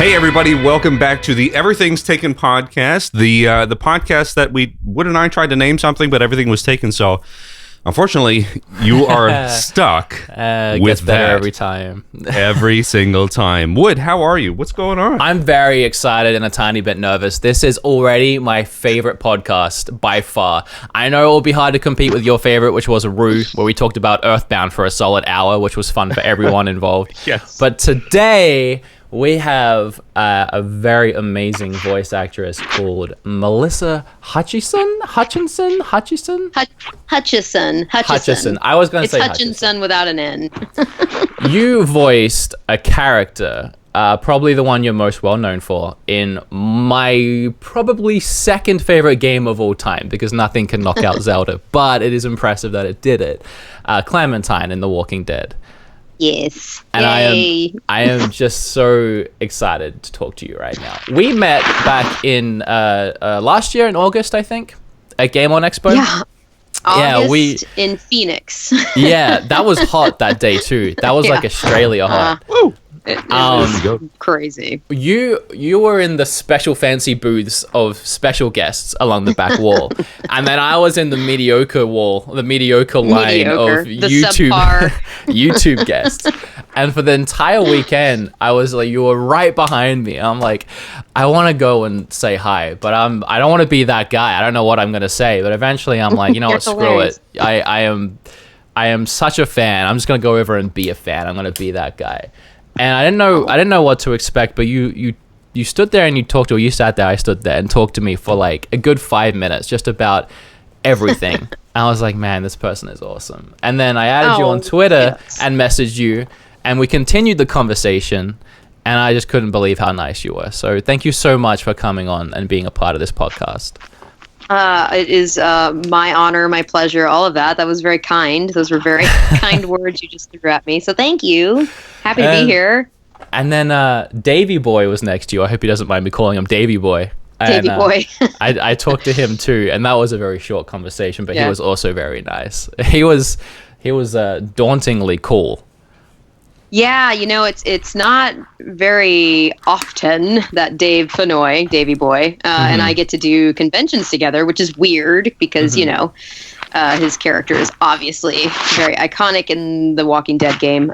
Hey everybody, welcome back to the Everything's Taken podcast, the podcast that Wood and I tried to name something, but everything was taken. So, unfortunately, you are stuck with that every time. every single time. Wood, how are you? What's going on? I'm very excited and a tiny bit nervous. This is already my favorite podcast by far. I know it will be hard to compete with your favorite, which was Rue, where we talked about Earthbound for a solid hour, which was fun for everyone involved. Yes. But today we have a very amazing voice actress called Melissa Hutchison. Hutchison. I was going to say Hutchinson without an N. You voiced a character, probably the one you're most well known for, in my probably second favorite game of all time, because nothing can knock out Zelda, but it is impressive that it did it. Clementine in The Walking Dead. Yes. And I am just so excited to talk to you right now. We met back in last year in August, I think, at Game On Expo. Yeah. August in Phoenix. Yeah, that was hot that day too. That was like Australia hot. Woo! It was crazy. You were in the special fancy booths of special guests along the back wall, and then I was in the mediocre line of YouTube guests. And for the entire weekend, I was like, you were right behind me. I'm like, I want to go and say hi, but I don't want to be that guy. I don't know what I'm gonna say, but eventually I'm like, you know what, screw it. I am such a fan. I'm just gonna go over and be a fan. I'm gonna be that guy. And I didn't know what to expect, but you stood there and you talked, or you sat there, I stood there and talked to me for like a good 5 minutes just about everything. I was like, man, this person is awesome. And then I added you on Twitter and messaged you, and we continued the conversation, and I just couldn't believe how nice you were. So thank you so much for coming on and being a part of this podcast. It is my honor, my pleasure, all of that. That was very kind. Those were very kind words you just threw at me. So thank you. Happy to be here. And then Davey Boy was next to you. I hope he doesn't mind me calling him Davey Boy. Davey Boy. I talked to him too, and that was a very short conversation, but he was also very nice. He was dauntingly cool. Yeah, it's not very often that Davey Boy, and I get to do conventions together, which is weird because, his character is obviously very iconic in the Walking Dead game.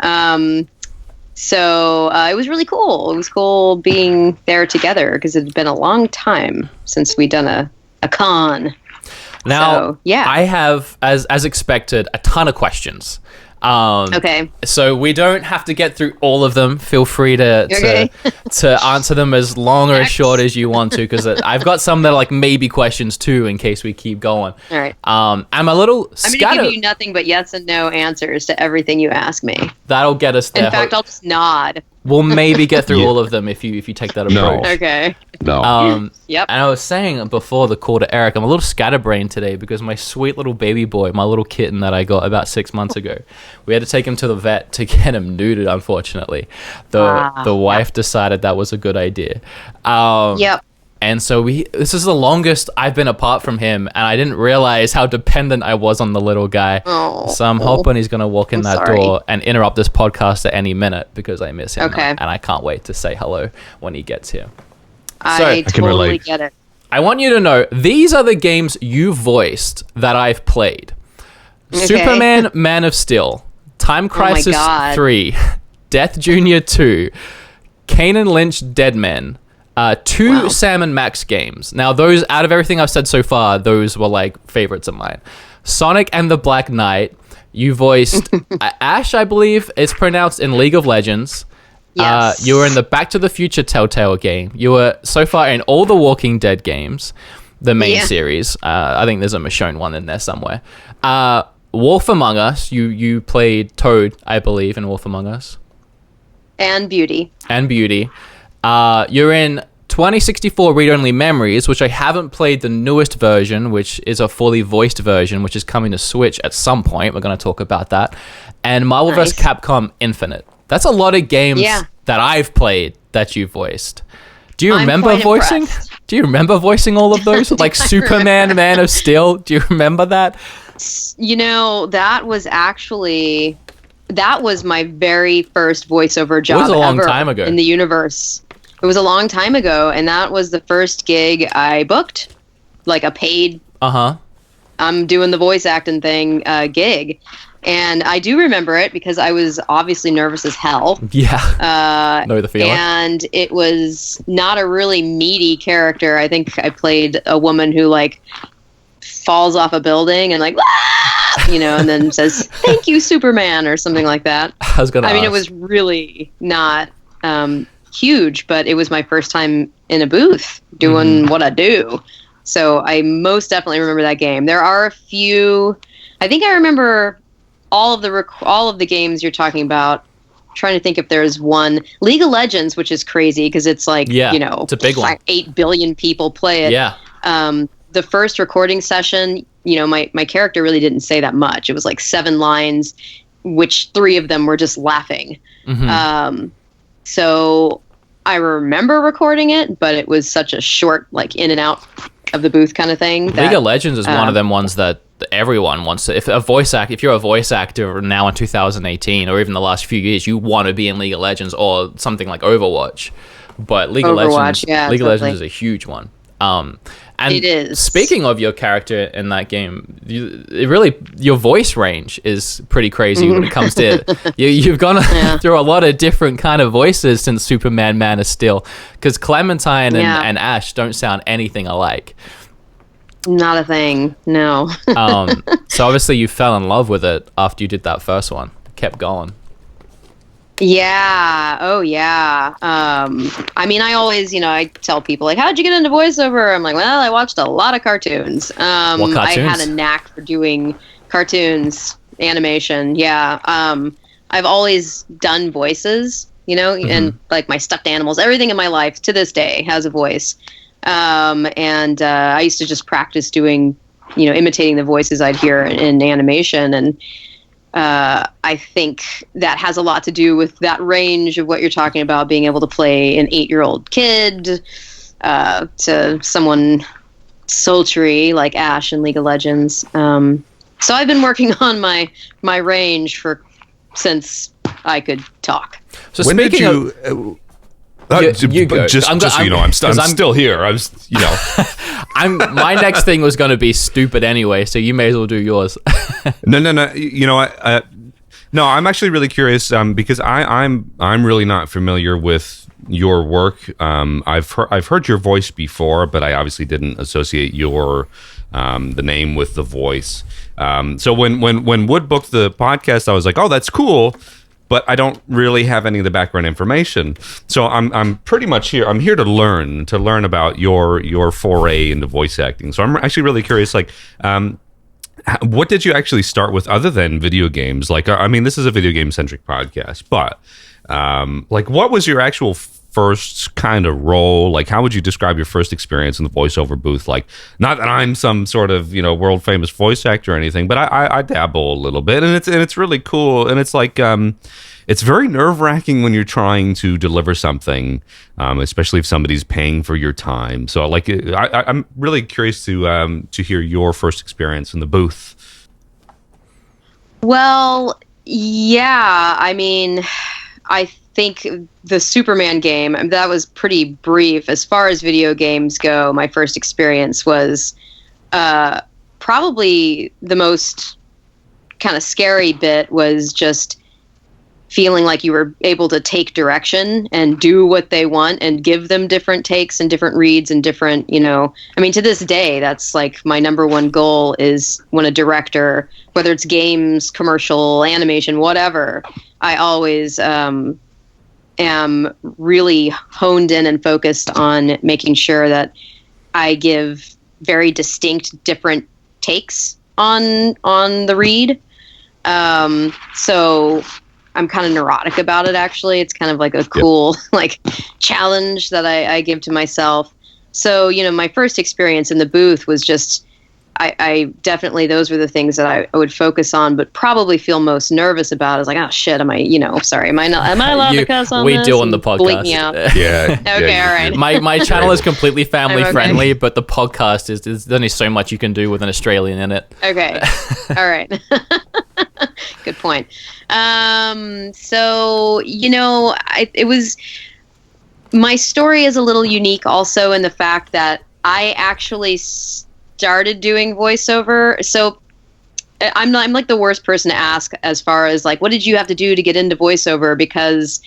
So it was really cool. It was cool being there together because it had been a long time since we'd done a con. Now, I have, as expected, a ton of questions. Okay. So we don't have to get through all of them. Feel free to answer them as long or as short as you want to, because I've got some that are like maybe questions too, in case we keep going. All right. I'm going to give you nothing but yes and no answers to everything you ask me. That'll get us there. In fact, I'll just nod. We'll maybe get through all of them if you take that approach. No. Okay. No. Yep. And I was saying before the call to Eric, I'm a little scatterbrained today because my sweet little baby boy, my little kitten that I got about 6 months ago, we had to take him to the vet to get him neutered, unfortunately. The wife decided that was a good idea. Yep. And so this is the longest I've been apart from him, and I didn't realize how dependent I was on the little guy. So I'm hoping he's going to walk in that door and interrupt this podcast at any minute because I miss him. Okay. And I can't wait to say hello when he gets here. I totally get it. I want you to know, these are the games you voiced that I've played. Okay. Superman, Man of Steel, Time Crisis 3, Death Jr. 2, Kane and Lynch, Dead Men, 2 Sam and Max games. Now, those, out of everything I've said so far, those were like favorites of mine. Sonic and the Black Knight. You voiced Ash, I believe it's pronounced, in League of Legends. Yes. You were in the Back to the Future Telltale game. You were so far in all the Walking Dead games, the main series. I think there's a Michonne one in there somewhere. Wolf Among Us. You played Toad, I believe, in Wolf Among Us. And Beauty. You're in 2064 Read-Only Memories, which I haven't played the newest version, which is a fully voiced version, which is coming to Switch at some point. We're going to talk about that. And Marvel vs. Capcom Infinite. That's a lot of games that I've played that you voiced. Do you remember voicing? Impressed. Do you remember voicing all of those? Like Superman, Man of Steel? Do you remember that? That was my very first voiceover job It was a long ever time ago. in the universe. it was a long time ago, and that was the first gig I booked, like a paid. I'm doing the voice acting thing gig. And I do remember it because I was obviously nervous as hell. Yeah. Know the feeling. And it was not a really meaty character. I think I played a woman who like falls off a building and like, you know, and then says, "Thank you, Superman," or something like that. I mean, it was really not huge, but it was my first time in a booth doing what I do. So I most definitely remember that game. There are a few. I think I remember all of the games you're talking about. I'm trying to think if there's one. League of Legends, which is crazy because it's like, you know, it's a big one. 8 billion people play it. Yeah. The first recording session, you know, my character really didn't say that much. It was like 7 lines, which 3 of them were just laughing. So I remember recording it, but it was such a short, like, in and out of the booth kind of thing. League of Legends is one of them ones that everyone wants to. If you're a voice actor now in 2018 or even the last few years, you want to be in League of Legends or something like Overwatch. But League of Legends is a huge one. And it is. Speaking of your character in that game, your voice range is pretty crazy when it comes to it. You've gone through a lot of different kind of voices since Superman Man of Steel, because Clementine and Ash don't sound anything alike. Not a thing, no. So obviously you fell in love with it after you did that first one. Kept going. Yeah. Oh, yeah. I mean, I always, you know, I tell people, like, how'd you get into voiceover? I'm like, well, I watched a lot of cartoons. What cartoons? I had a knack for doing cartoons, animation. Yeah. I've always done voices, you know, and like my stuffed animals, everything in my life to this day has a voice. And I used to just practice doing, you know, imitating the voices I'd hear in animation. And I think that has a lot to do with that range of what you're talking about, being able to play an 8-year-old kid to someone sultry like Ash in League of Legends. So I've been working on my range since I could talk. So when speaking did you? You go. Just so you know, I'm still here. I was, you know. My next thing was going to be stupid anyway, so you may as well do yours. No. You know, no, I'm actually really curious because I'm really not familiar with your work. I've heard your voice before, but I obviously didn't associate your the name with the voice. So when Wood booked the podcast, I was like, oh, that's cool. But I don't really have any of the background information, so I'm pretty much here. I'm here to learn about your foray into voice acting. So I'm actually really curious. Like, what did you actually start with other than video games? Like, I mean, this is a video game centric podcast, but like, what was your actual first kind of role? Like, how would you describe your first experience in the voiceover booth? Like, not that I'm some sort of, you know, world famous voice actor or anything, but I dabble a little bit, and it's really cool, and it's like it's very nerve wracking when you're trying to deliver something, especially if somebody's paying for your time. So like, I'm really curious to hear your first experience in the booth. Well, yeah, I mean, I think the Superman game, that was pretty brief. As far as video games go, my first experience was probably the most kind of scary bit was just feeling like you were able to take direction and do what they want and give them different takes and different reads and different, you know, I mean, to this day, that's like my number one goal is when a director, whether it's games, commercial, animation, whatever, I always am really honed in and focused on making sure that I give very distinct different takes on the read. So I'm kind of neurotic about it, actually. It's kind of like a cool like challenge that I give to myself. So, you know, my first experience in the booth was just, I definitely, those were the things that I would focus on, but probably feel most nervous about is like, oh shit, am I allowed to cuss on this? We do on the podcast. Bleep me out. Yeah. Okay, all right. My channel is completely family friendly, but the podcast is there's only so much you can do with an Australian in it. Okay. All right. Good point. So, you know, it was my story is a little unique also in the fact that I actually started doing voiceover. So I'm like the worst person to ask as far as like, what did you have to do to get into voiceover? Because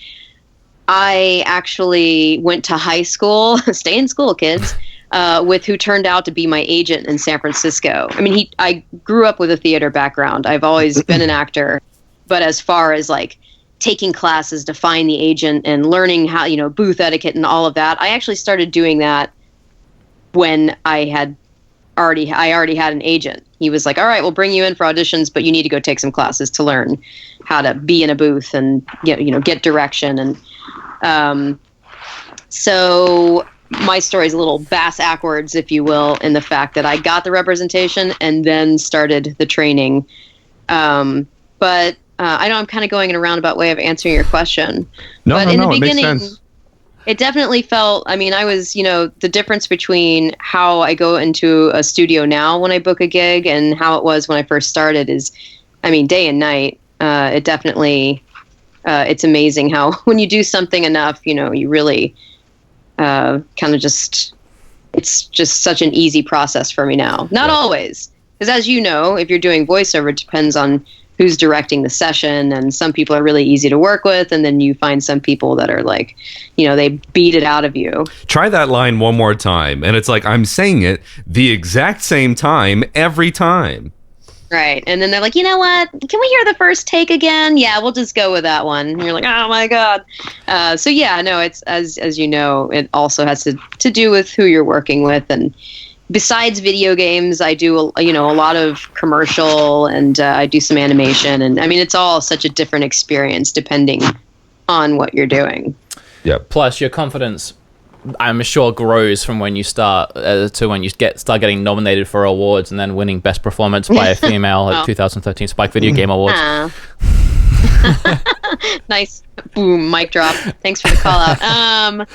I actually went to high school, stay in school, kids, with who turned out to be my agent in San Francisco. I mean, I grew up with a theater background. I've always been an actor. But as far as like taking classes to find the agent and learning how, booth etiquette and all of that, I actually started doing that when I already had an agent. He was like, all right, we'll bring you in for auditions, but you need to go take some classes to learn how to be in a booth and get direction. And so my story is a little bass-ackwards, if you will, in the fact that I got the representation and then started the training. But I know I'm kind of going in a roundabout way of answering your question. No, it makes sense. It definitely felt, I was, the difference between how I go into a studio now when I book a gig and how it was when I first started is, day and night. It definitely, it's amazing how when you do something enough, you really kind of just, it's just such an easy process for me now. Not always, because as you know, if you're doing voiceover, it depends on who's directing the session, and some people are really easy to work with, and then you find some people that are like, they beat it out of you. Try that line one more time, and it's like I'm saying it the exact same time every time. Right, and then they're like, you know what? Can we hear the first take again? Yeah, we'll just go with that one. And you're like, oh my god. So yeah, no, it's as you know, it also has to do with who you're working with. And besides video games, I do a lot of commercial, and I do some animation, and it's all such a different experience depending on what you're doing. Yeah. Plus, your confidence, I'm sure, grows from when you start to when you start getting nominated for awards and then winning Best Performance by a Female at 2013 Spike Video Game Awards. Nice, boom, mic drop. Thanks for the call out.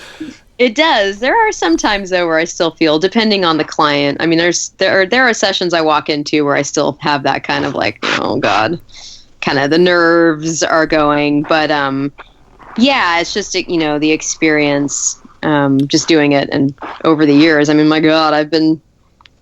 It does. There are some times though where I still feel, depending on the client. There are sessions I walk into where I still have that kind of like, oh god, kind of the nerves are going. But yeah, it's just the experience, just doing it, and over the years. My god, I've been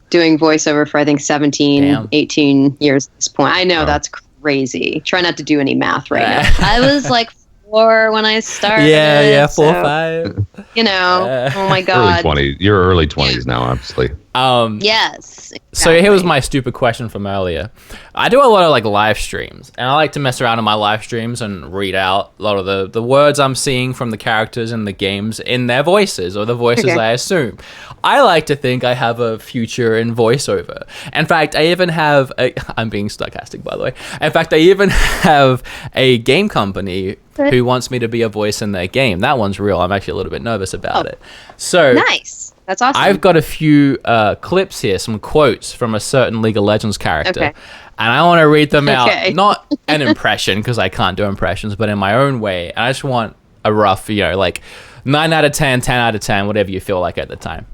doing voiceover for I think 17, 18 years at this point. I know that's crazy. Try not to do any math right now. I was like 4 when I started. Yeah, 4 or 5. Oh my god. You're early 20s now, obviously. Yes. Exactly. So here was my stupid question from earlier. I do a lot of like live streams, and I like to mess around in my live streams and read out a lot of the words I'm seeing from the characters in the games in their voices, or the voices I assume. I like to think I have a future in voiceover. In fact, I even have I'm being sarcastic, by the way. In fact, I even have a game company who wants me to be a voice in their game. That one's real. I'm actually a little bit nervous about it. So nice. That's awesome. I've got a few clips here, some quotes from a certain League of Legends character. And I want to read them out. Not an impression, because I can't do impressions, but in my own way. And I just want a rough, like 9 out of 10, 10 out of 10, whatever you feel like at the time.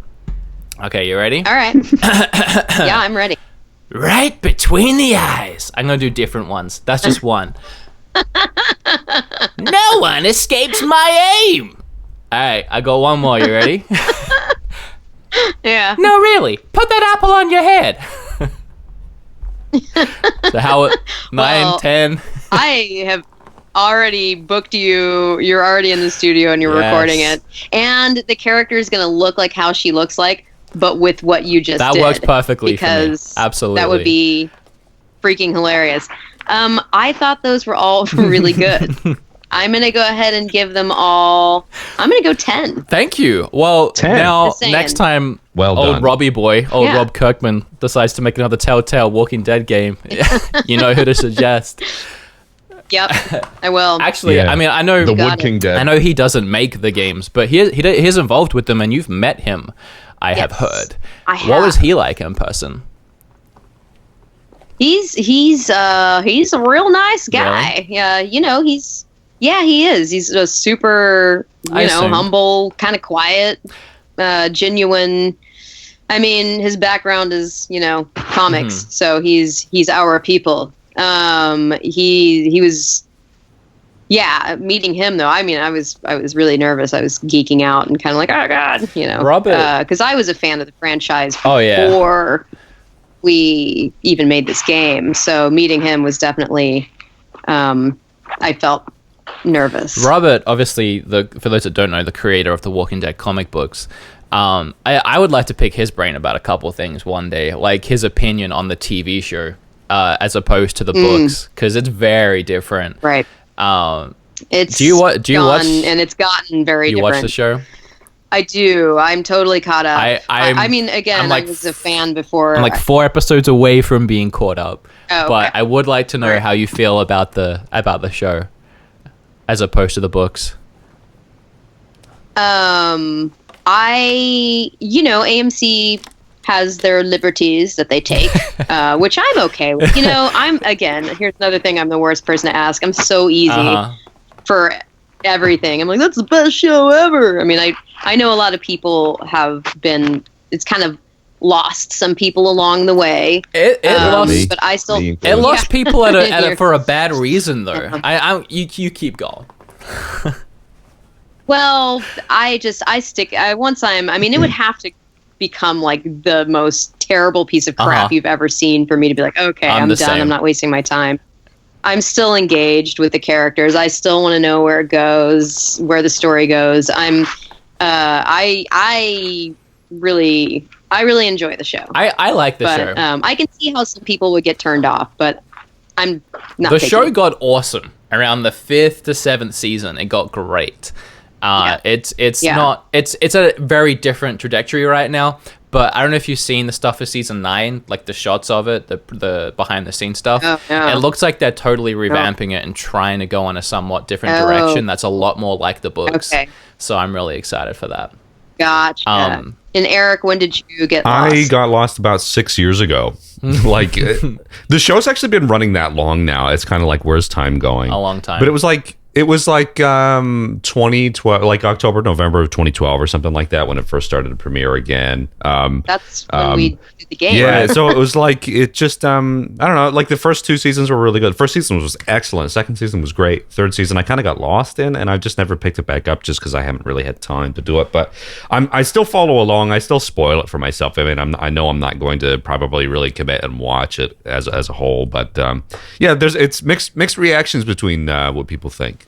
Okay, you ready? All right. Yeah, I'm ready. Right between the eyes. I'm going to do different ones. That's just one. No one escapes my aim. All right, I got one more. You ready? Yeah. No, really. Put that apple on your head. So how 9, 10? I have already booked you. You're already in the studio and you're recording it. And the character is going to look like how she looks like, but with what you just did. That works perfectly because for me. Absolutely. That would be freaking hilarious. I thought those were all really good. I'm going to go ahead and give them all... I'm going to go 10. Thank you. Well, 10. Now, next time old Robbie boy, Rob Kirkman, decides to make another Telltale Walking Dead game, you know who to suggest. Yep, I will. Actually, I know... The Wood King Dead. I know he doesn't make the games, but he's involved with them, and you've met him, I have heard. I have. What was he like in person? He's a real nice guy. Yeah, he is. He's a super, humble, kind of quiet, genuine. His background is, comics, so he's our people. He was yeah, meeting him though. I mean, I was really nervous. I was geeking out and kind of like, oh god, you know, Robert, because I was a fan of the franchise before we even made this game. So meeting him was definitely, I felt nervous. Robert, obviously, for those that don't know, the creator of the Walking Dead comic books. I would like to pick his brain about a couple of things one day, like his opinion on the TV show as opposed to the books, because it's very different. Right. It's do you watch? And it's gotten very. You watch the show? I do. I'm totally caught up. I mean, again, like, I was a fan before. I'm like 4 episodes away from being caught up. Oh, okay. But I would like to know how you feel about the show, as opposed to the books. AMC has their liberties that they take, which I'm okay with. You know, here's another thing I'm the worst person to ask. I'm so easy for everything. I'm like, that's the best show ever. I mean, I know a lot of people it's kind of lost some people along the way. It lost, but I still, it lost people for a bad reason though. You keep going. Well, it would have to become like the most terrible piece of crap you've ever seen for me to be like, okay, I'm done. Same. I'm not wasting my time. I'm still engaged with the characters. I still want to know where it goes, where the story goes. I really enjoy the show. I like the show. I can see how some people would get turned off, but I'm not. The show got awesome around the 5th to 7th season. It got great. It's a very different trajectory right now, but I don't know if you've seen the stuff for season 9, like the shots of it, the behind the scenes stuff. It looks like they're totally revamping it and trying to go in a somewhat different direction that's a lot more like the books. Okay. So I'm really excited for that. Gotcha. And Eric, when did you get lost? I got lost about 6 years ago. Like the show's actually been running that long now. It's kind of like, where's time going? A long time. But it was like 2012, like October, November of 2012 or something like that when it first started to premiere again. That's when we did the game. Yeah, right? so it was like, it just, I don't know, like the first 2 seasons were really good. The first season was excellent. Second season was great. Third season I kind of got lost in, and I've just never picked it back up just because I haven't really had time to do it. But I still follow along. I still spoil it for myself. I mean, I know I'm not going to probably really commit and watch it as a whole. But yeah, it's mixed reactions between what people think.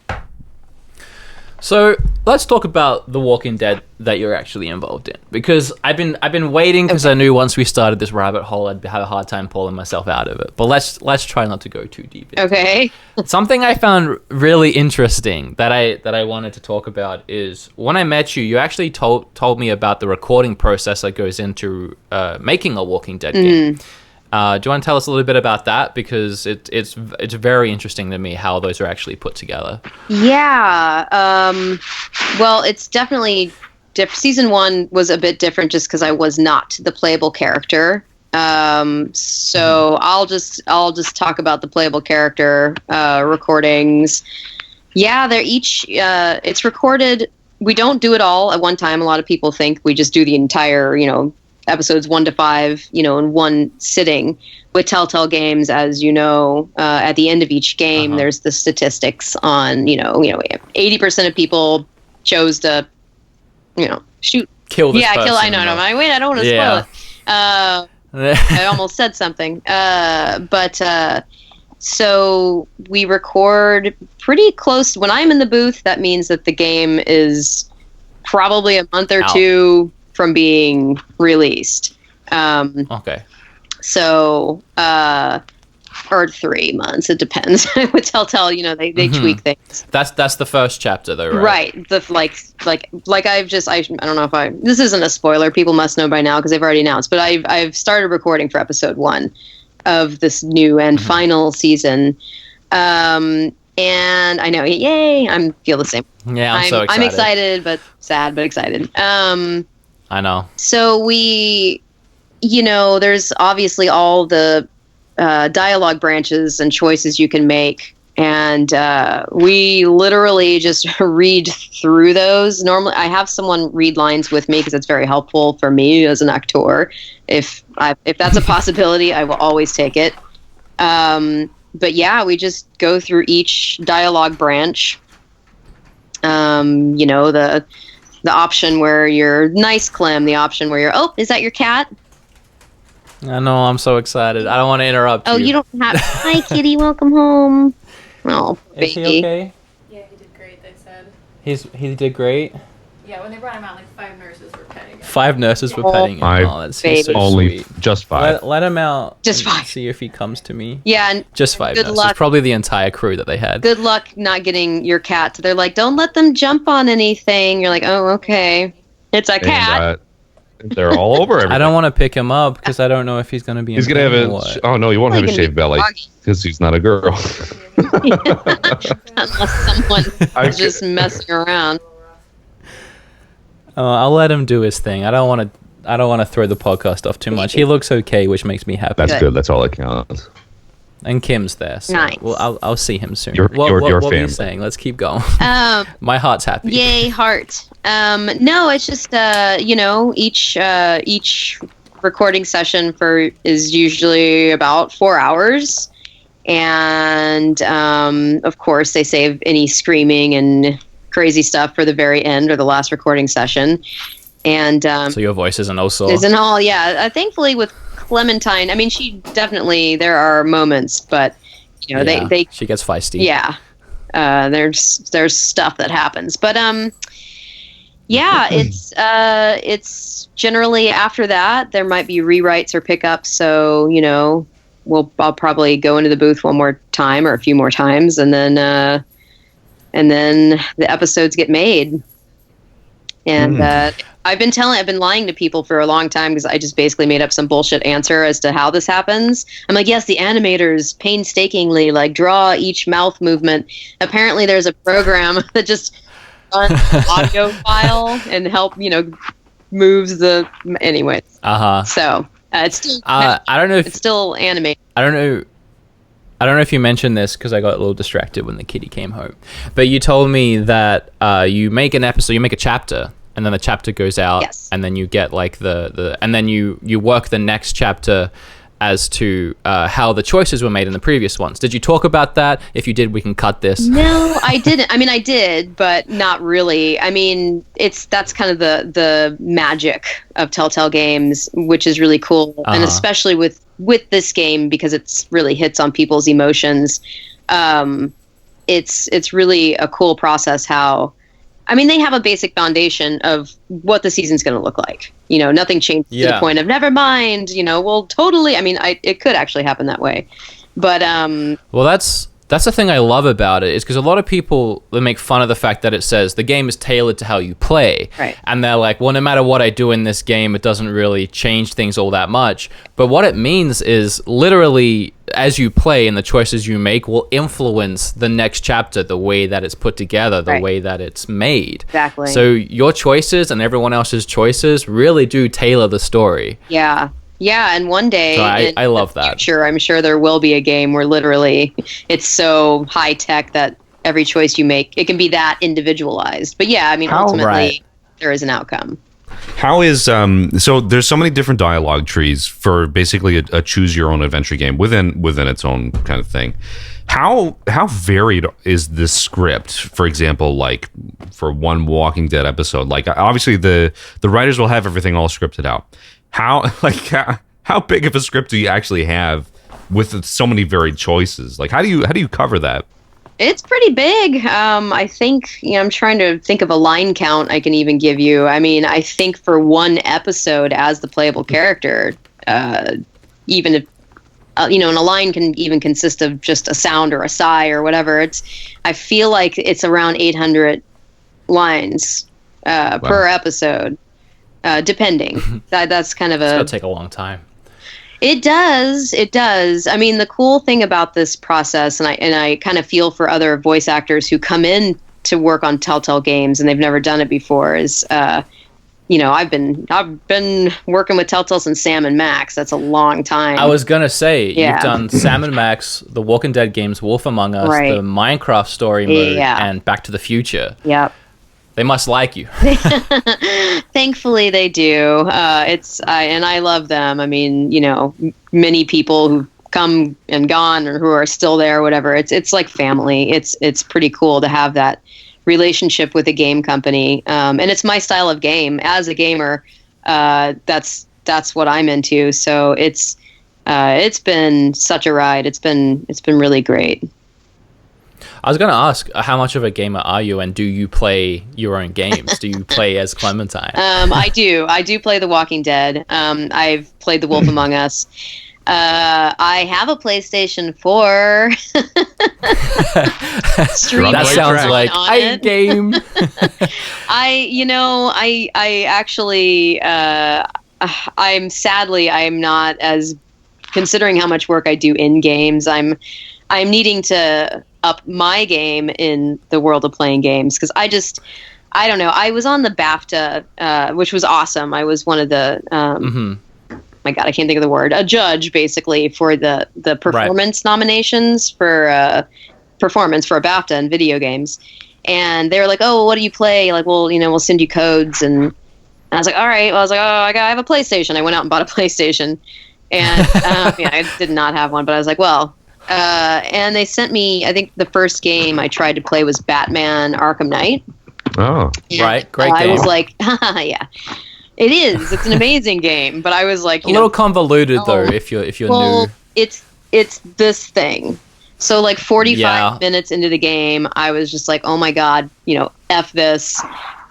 So let's talk about The Walking Dead that you're actually involved in, because I've been waiting, because I knew once we started this rabbit hole I'd have a hard time pulling myself out of it. But let's try not to go too deep into Okay. Something I found really interesting that I wanted to talk about is when I met you, you actually told me about the recording process that goes into making a Walking Dead game. Do you want to tell us a little bit about that? Because it's very interesting to me how those are actually put together. Yeah. Well, it's definitely season 1 was a bit different just because I was not the playable character. So I'll just talk about the playable character recordings. Yeah, they're each. It's recorded. We don't do it all at one time. A lot of people think we just do the entire, episodes 1 to 5, in one sitting. With Telltale Games, as you know, at the end of each game, there's the statistics on, 80% of people chose to, shoot. Kill this person. Kill. I know. I don't want to spoil it. I almost said something. So we record pretty close. When I'm in the booth, that means that the game is probably a month or two from being released. Okay. So, or 3 months. It depends. With Telltale, they tweak things. That's the first chapter, though, right? Right. The I don't know if this isn't a spoiler. People must know by now because they've already announced. But I've started recording for episode 1 of this new and final season. And I know, yay! I feel the same. Yeah, I'm so excited. I'm excited, but sad, but excited. I know. So there's obviously all the dialogue branches and choices you can make. And we literally just read through those. Normally, I have someone read lines with me because it's very helpful for me as an actor. If that's a possibility, I will always take it. yeah, we just go through each dialogue branch. You know, the option where you're nice, Clem. The option where you're, oh, is that your cat? I know, I'm so excited. I don't want to interrupt you. Oh, you don't have... Hi, kitty, welcome home. Oh, baby. Is he okay? Yeah, he did great, they said. He did great? Yeah, when they brought him out, like 5 nurses were petting him. 5 nurses were petting him. Five. Oh, that's Baby. so Only sweet. just 5. Let him out. Just 5. See if he comes to me. Yeah, and Just 5 good nurses. luck. Probably the entire crew that they had. Good luck not getting your cat. They're like, don't let them jump on anything. You're like, oh, okay. It's a cat. And, they're all over everything. I don't want to pick him up because I don't know if he's going to be He's in going to pain have or a... what. Oh, no, he won't have a Probably shaved gonna be belly because he's not a girl. Unless someone is just messing around. I'll let him do his thing. I don't want to throw the podcast off too much. He looks okay, which makes me happy. That's good. That's all that counts. And Kim's there. So Nice. well, I'll see him soon. Your what were you family. saying? Let's keep going. Um, My heart's happy. Yay, heart. No, it's just you know, each recording session is usually about 4 hours, and of course they save any screaming and crazy stuff for the very end or the last recording session. And So your voice isn't also. isn't all, yeah. Thankfully with Clementine, I mean, she definitely, there are moments, but you know, Yeah, they she gets feisty. yeah, there's stuff that happens, but yeah, it's generally after that there might be rewrites or pickups. So you know, I'll probably go into the booth one more time or a few more times, and then the episodes get made. And I've been lying to people for a long time because I just basically made up some bullshit answer as to how this happens. I'm like, yes, the animators painstakingly like draw each mouth movement. Apparently there's a program that just runs the audio file and moves the, anyway. So it's still, I don't know if it's still animated. I don't know if you mentioned this because I got a little distracted when the kitty came home. But you told me that you make an episode, you make a chapter, and then the chapter goes out, Yes. and then you get like and then you work the next chapter as to how the choices were made in the previous ones. Did you talk about that? If you did, we can cut this. No, I didn't. I mean, I did, but not really. I mean, that's kind of the magic of Telltale Games, which is really cool, and especially with this game because it's really hits on people's emotions. It's really a cool process. How, I mean, they have a basic foundation of what the season's going to look like. You know, nothing changed to the point of never mind. You know, well, totally. I mean, it could actually happen that way, but well, that's the thing I love about it is because a lot of people they make fun of the fact that it says the game is tailored to how you play, Right. And they're like, well, no matter what I do in this game, it doesn't really change things all that much. But what it means is literally as you play and the choices you make will influence the next chapter, the way that it's put together, the Right. way that it's made. Exactly. So your choices and everyone else's choices really do tailor the story. yeah. Yeah, and one day So in I love the that. future, I'm sure there will be a game where literally it's so high tech that every choice you make, it can be that individualized. But yeah, I mean, ultimately, Right. there is an outcome. How is so there's so many different dialogue trees for basically a choose your own adventure game within its own kind of thing. How varied is this script? For example, like for one Walking Dead episode, like obviously the writers will have everything all scripted out. How big of a script do you actually have with so many varied choices? Like how do you cover that? It's pretty big. I think, I'm trying to think of a line count I can even give you. I mean, I think for one episode as the playable character, even if, and a line can even consist of just a sound or a sigh or whatever. I feel like it's around 800 lines per episode, depending. That's kind of It's gonna take a long time. It does. I mean, the cool thing about this process, and I kind of feel for other voice actors who come in to work on Telltale Games and they've never done it before, is I've been working with Telltale since Sam and Max. That's a long time. I was gonna say Yeah. you've done Sam and Max, the Walking Dead games, Wolf Among Us, Right. the Minecraft story mode, Yeah. and Back to the Future. Yep. They must like you. Thankfully, they do. And I love them. I mean, many people who come and gone or who are still there, whatever. It's like family. It's pretty cool to have that relationship with a game company. And it's my style of game as a gamer. That's what I'm into. So it's been such a ride. It's been really great. I was going to ask, how much of a gamer are you, and do you play your own games? Do you play as Clementine? I do play The Walking Dead. I've played The Wolf Among Us. I have a PlayStation 4. That sounds like a game. I actually, I'm not as, considering how much work I do in games, I'm needing to up my game in the world of playing games, because I don't know. I was on the BAFTA, which was awesome. I was one of the, my God, I can't think of the word, a judge basically for the performance nominations for performance for a BAFTA in video games. And they were like, oh, what do you play? Like, well, we'll send you codes. And I was like, all right. Well, I was like, oh, I have a PlayStation. I went out and bought a PlayStation. And I did not have one, but I was like, well, and they sent me, I think the first game I tried to play was Batman Arkham Knight. Oh, and, right. Great game. I was like, yeah, it is. It's an amazing game. But I was like, a little convoluted though, if you're new. It's this thing. So like 45 minutes into the game, I was just like, oh my God, F this.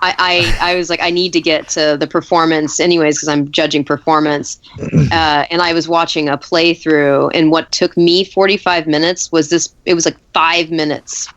I was like, I need to get to the performance anyways, because I'm judging performance. And I was watching a playthrough, and what took me 45 minutes was it was like 5 minutes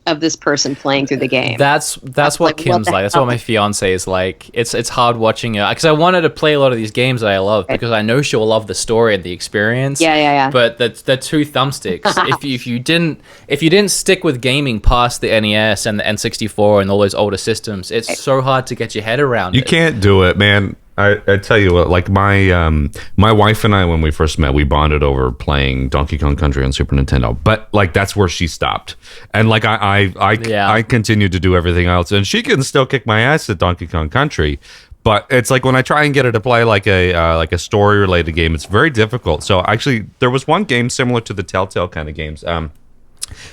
of this person playing through the game. That's what Kim's like. That's what my fiance is like. It's hard watching her, because I wanted to play a lot of these games that I love, because I know she'll love the story and the experience. Yeah. But they're two thumbsticks. if you didn't stick with gaming past the NES and the N64 and all those older systems, it's so hard to get your head around. You can't do it, man. I tell you what, like my wife and I, when we first met, we bonded over playing Donkey Kong Country on Super Nintendo. But like that's where she stopped, and like I continued to do everything else, and she can still kick my ass at Donkey Kong Country. But it's like when I try and get her to play like a story related game, it's very difficult. So actually, there was one game similar to the Telltale kind of games,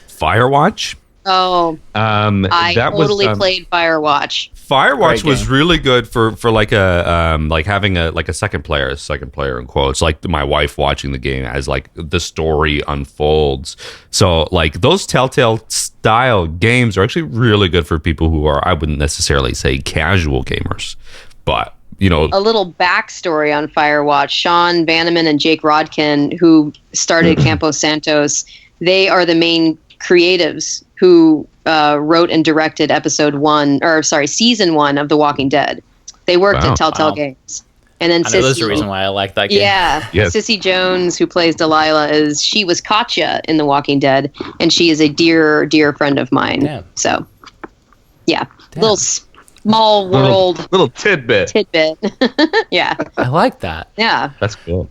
Firewatch. Oh, I totally played Firewatch. Firewatch was really good for like a like having a second player in quotes, like my wife watching the game as like the story unfolds. So like those Telltale style games are actually really good for people who are, I wouldn't necessarily say casual gamers, but a little backstory on Firewatch. Sean Bannerman and Jake Rodkin, who started Campo Santos, they are the main creatives who wrote and directed season 1 of The Walking Dead. They worked at Telltale Games. And then there's a reason why I like that game. Yeah. Yes. Sissy Jones, who plays Delilah, she was Katya in The Walking Dead, and she is a dear, dear friend of mine. Damn. So, yeah. Damn. Little small world. Little tidbit. Yeah. I like that. Yeah. That's cool.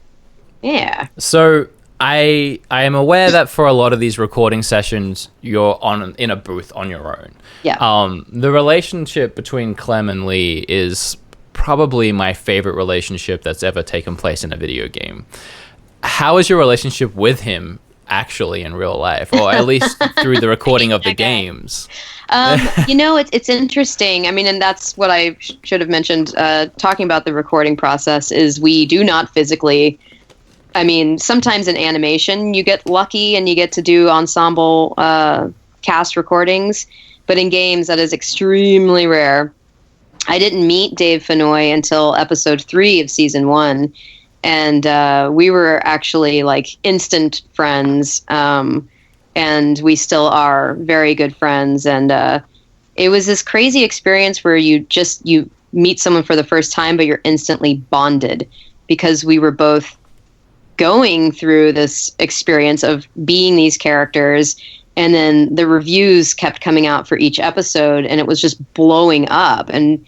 Yeah. So I am aware that for a lot of these recording sessions, you're in a booth on your own. Yeah. The relationship between Clem and Lee is probably my favorite relationship that's ever taken place in a video game. How is your relationship with him actually in real life, or at least through the recording of the games? It's interesting. I mean, and that's what I should have mentioned talking about the recording process is we do not physically. I mean, sometimes in animation you get lucky and you get to do ensemble cast recordings, but in games that is extremely rare. I didn't meet Dave Fennoy until episode 3 of season 1, and we were actually like instant friends, and we still are very good friends. And it was this crazy experience where you meet someone for the first time, but you're instantly bonded because we were both going through this experience of being these characters, and then the reviews kept coming out for each episode, and it was just blowing up. And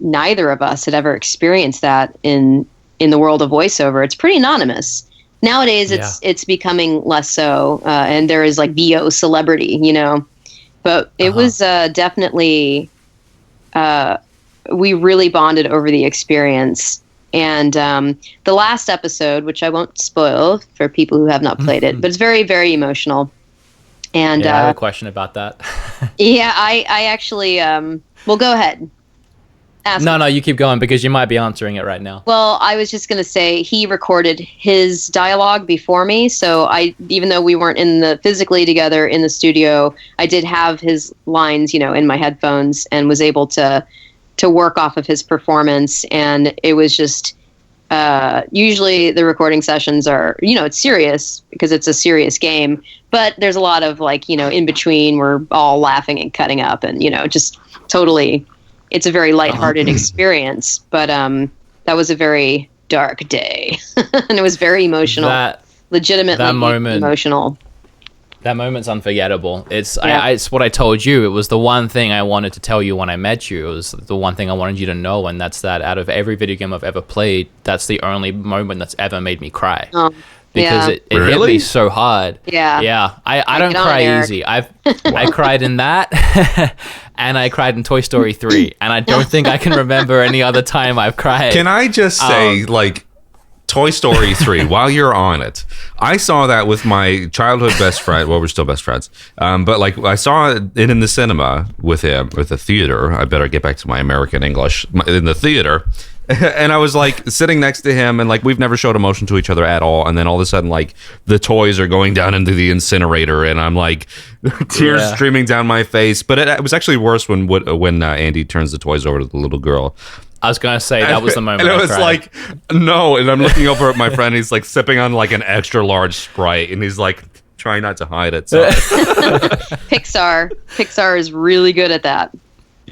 neither of us had ever experienced that in the world of voiceover. It's pretty anonymous nowadays. It's becoming less so, and there is like VO celebrity, but it was definitely we really bonded over the experience. And the last episode, which I won't spoil for people who have not played it, but it's very, very emotional. And I have a question about that. Yeah, I actually, well, go ahead. No, you keep going because you might be answering it right now. Well, I was just going to say he recorded his dialogue before me. So even though we weren't physically together in the studio, I did have his lines, in my headphones and was able to work off of his performance. And it was just, usually the recording sessions are, it's serious because it's a serious game, but there's a lot of in between we're all laughing and cutting up and, just totally, it's a very lighthearted experience, but, that was a very dark day and it was very emotional, legitimately emotional. That moment's unforgettable. It's what I told you. It was the one thing I wanted to tell you when I met you. It was the one thing I wanted you to know, and that's that out of every video game I've ever played, that's the only moment that's ever made me cry. Because it hit me so hard. Yeah. I don't cry easy. I cried in that, and I cried in Toy Story 3, and I don't think I can remember any other time I've cried. Can I just say, Toy Story 3, while you're on it, I saw that with my childhood best friend. Well, we're still best friends. But I saw it in the cinema with him, with the theater. I better get back to my American English. In the theater. And I was sitting next to him and we've never showed emotion to each other at all. And then all of a sudden, the toys are going down into the incinerator and I'm tears streaming down my face. But it was actually worse when Andy turns the toys over to the little girl. I was going to say that was the moment. And it was no. And I'm looking over at my friend. He's sipping on an extra large Sprite. And he's trying not to hide it. So. Pixar is really good at that.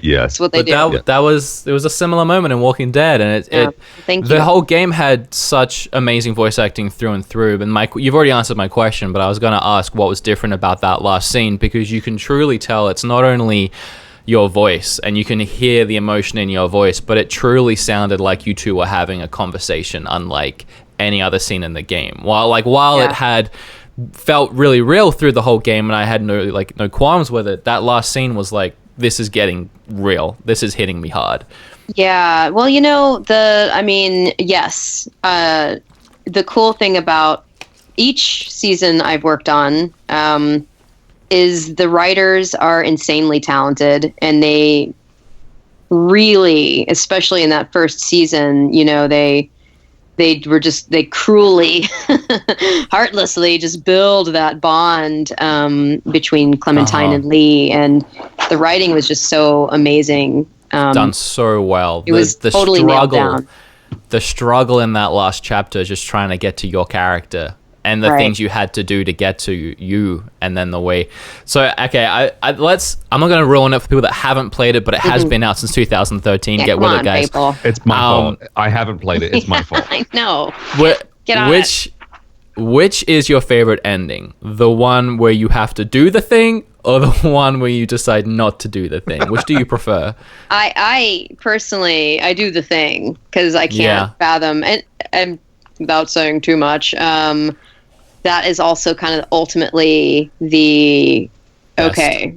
Yes, that's what they do. It was a similar moment in Walking Dead, and the whole game had such amazing voice acting through and through. And you've already answered my question, but I was going to ask what was different about that last scene, because you can truly tell it's not only your voice and you can hear the emotion in your voice, but it truly sounded like you two were having a conversation, unlike any other scene in the game. While it had felt really real through the whole game, and I had no qualms with it, that last scene was this is getting real. This is hitting me hard. Yeah. Well, yes. The cool thing about each season I've worked on is the writers are insanely talented, and they really, especially in that first season, they cruelly, heartlessly just build that bond between Clementine and Lee, and the writing was just so amazing. Done so well. It was totally nailed down. The struggle in that last chapter, just trying to get to your character, and the things you had to do to get to you, and then the way. So, okay, I'm not going to ruin it for people that haven't played it, but it has been out since 2013. Get with it, guys. People. It's my fault. I haven't played it. It's my fault. I know. Get on which is your favorite ending? The one where you have to do the thing, or the one where you decide not to do the thing? Which do you prefer? I personally, I do the thing, because I can't fathom, and without saying too much, that is also kind of ultimately the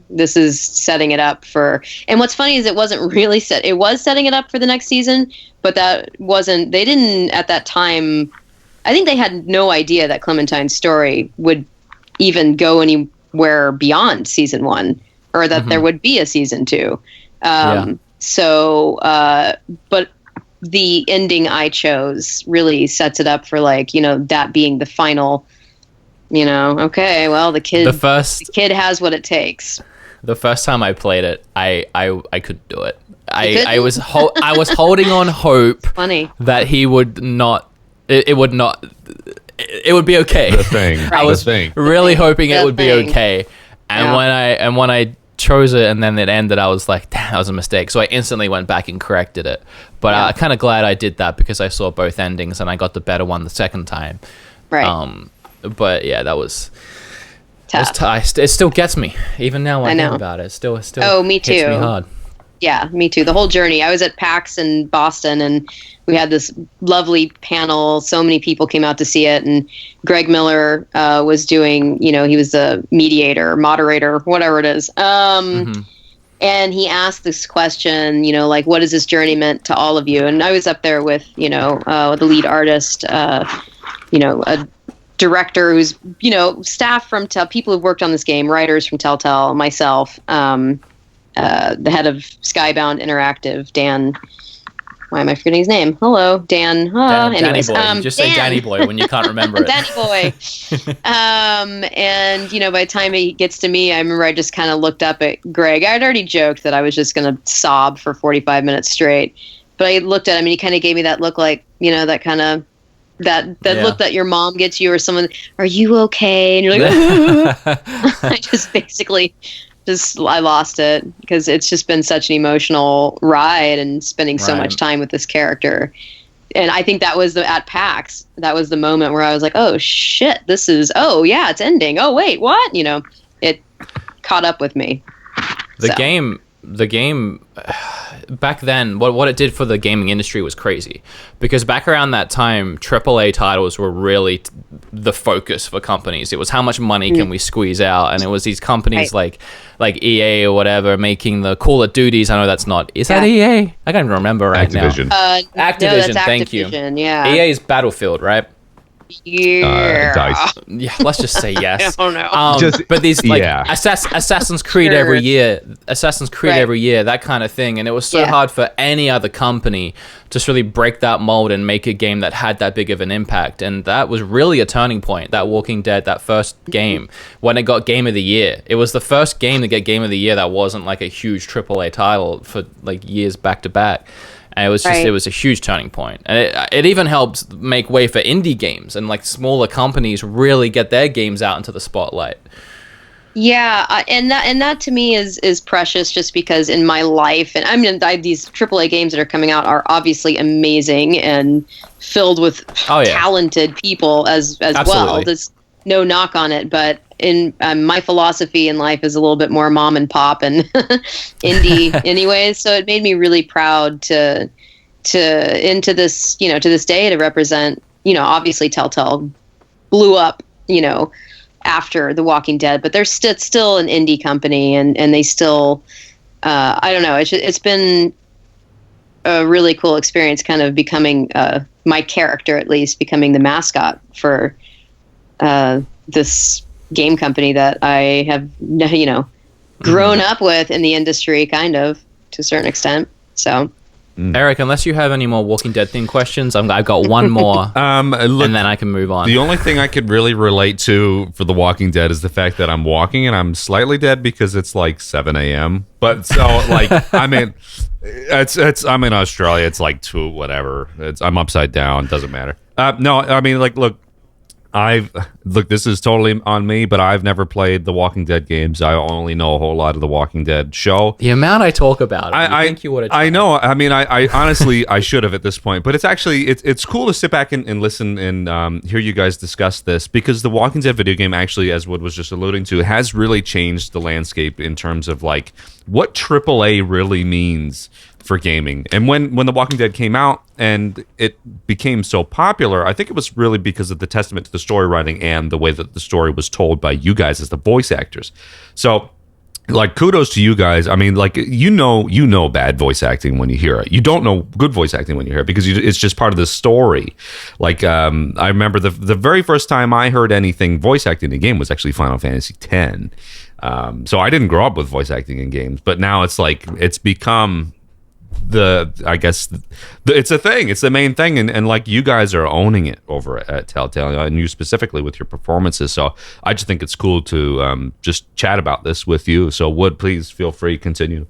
this is setting it up for. And what's funny is it wasn't really it was setting it up for the next season, but they didn't at that time. I think they had no idea that Clementine's story would even go anywhere beyond season 1, or that there would be a season 2. So, but the ending I chose really sets it up for that being the final, okay, well, the kid has what it takes. The first time I played it, I couldn't do it. I was holding on hope that he would not, it would be okay. The thing. I was really hoping it would be okay. And when I chose it and then it ended, I was like, damn, that was a mistake. So I instantly went back and corrected it. But I'm kind of glad I did that, because I saw both endings and I got the better one the second time. Right. But yeah, that was tough. It still gets me even now when I think about it. It still me too. Hits me hard. Yeah, me too. The whole journey. I was at PAX in Boston, and we had this lovely panel. So many people came out to see it, and Greg Miller was doing, he was the moderator, whatever it is. And he asked this question, you know, like, what has this journey meant to all of you? And I was up there with, you know, the lead artist, you know, a director who's, you know, staff from people who've worked on this game, writers from Telltale, myself, the head of Skybound Interactive, Dan. Why am I forgetting his name? Hello, Dan. Danny Boy. You just say Danny Boy when you can't remember it. Danny Boy. And, you know, by the time he gets to me, I remember I just kind of looked up at Greg. I'd already joked that I was just going to sob for 45 minutes straight. But I looked at him and he kind of gave me that look like, you know, that kind of, that look that your mom gets you or someone, are you okay? And you're like, I just basically... I lost it because it's just been such an emotional ride and spending so much time with this character. And I think that was at PAX. That was the moment where I was like, oh shit, it's ending. Oh wait, what? You know, it caught up with me. The game back then, what it did for the gaming industry was crazy, because back around that time, AAA titles were really the focus for companies. It was how much money can we squeeze out, and it was these companies like EA or whatever making the Call of Duties. I know that's not. Is that EA? I can't even remember right Activision. now. Activision. No, thank you. Yeah. EA's Battlefield, right? Yeah. DICE. Yeah, let's just say yes. I don't know. But these Assassin's Creed every year, that kind of thing, and it was so hard for any other company to really break that mold and make a game that had that big of an impact. And that was really a turning point. That Walking Dead, that first game, when it got Game of the Year, it was the first game to get Game of the Year that wasn't like a huge AAA title for like years back to back. And it was just it was a huge turning point. And it even helped make way for indie games and like smaller companies really get their games out into the spotlight. Yeah, and that to me is precious, just because in my life, and I mean, these AAA games that are coming out are obviously amazing and filled with talented people as well. There's no knock on it, but in my philosophy in life is a little bit more mom and pop and indie anyways. So it made me really proud to this, you know, to this day, to represent, you know, obviously Telltale blew up, you know, after The Walking Dead, but they're still an indie company, and they still, I don't know, it's been a really cool experience kind of becoming, my character at least, becoming the mascot for this game company that I have, you know, grown up with in the industry, kind of, to a certain extent. So, Eric, unless you have any more Walking Dead themed questions, I've got one more, look, and then I can move on. The only thing I could really relate to for The Walking Dead is the fact that I'm walking and I'm slightly dead because it's like 7 a.m. But so, like, I mean, I'm in Australia. It's like 2, whatever. I'm upside down. Doesn't matter. No, I mean, like, look, this is totally on me, but I've never played the Walking Dead games. I only know a whole lot of the Walking Dead show. The amount I talk about it, I think you would have. I know. I mean, I honestly, I should have at this point, but it's actually, it's cool to sit back and listen and hear you guys discuss this, because the Walking Dead video game actually, as Wood was just alluding to, has really changed the landscape in terms of like what AAA really means for gaming. And when The Walking Dead came out and it became so popular, I think it was really because of the testament to the story writing and the way that the story was told by you guys as the voice actors. So, like, kudos to you guys. I mean, like, you know bad voice acting when you hear it. You don't know good voice acting when you hear it, because it's just part of the story. Like, I remember the very first time I heard anything voice acting in a game was actually Final Fantasy X. So I didn't grow up with voice acting in games, but now it's like, it's become it's a thing. It's the main thing, and like, you guys are owning it over at Telltale, and you specifically with your performances. So I just think it's cool to just chat about this with you. So Wood, please feel free, continue.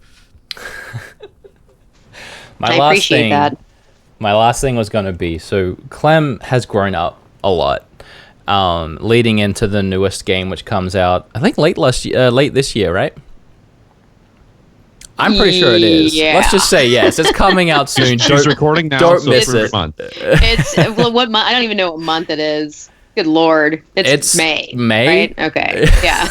I appreciate that. My last thing was going to be, so Clem has grown up a lot, leading into the newest game, which comes out I think late this year, right? I'm pretty sure it is. Yeah. Let's just say yes. It's coming out soon. She's recording now. Don't miss it. It's what month? I don't even know what month it is. Good Lord, it's May. May, right? Okay, yeah.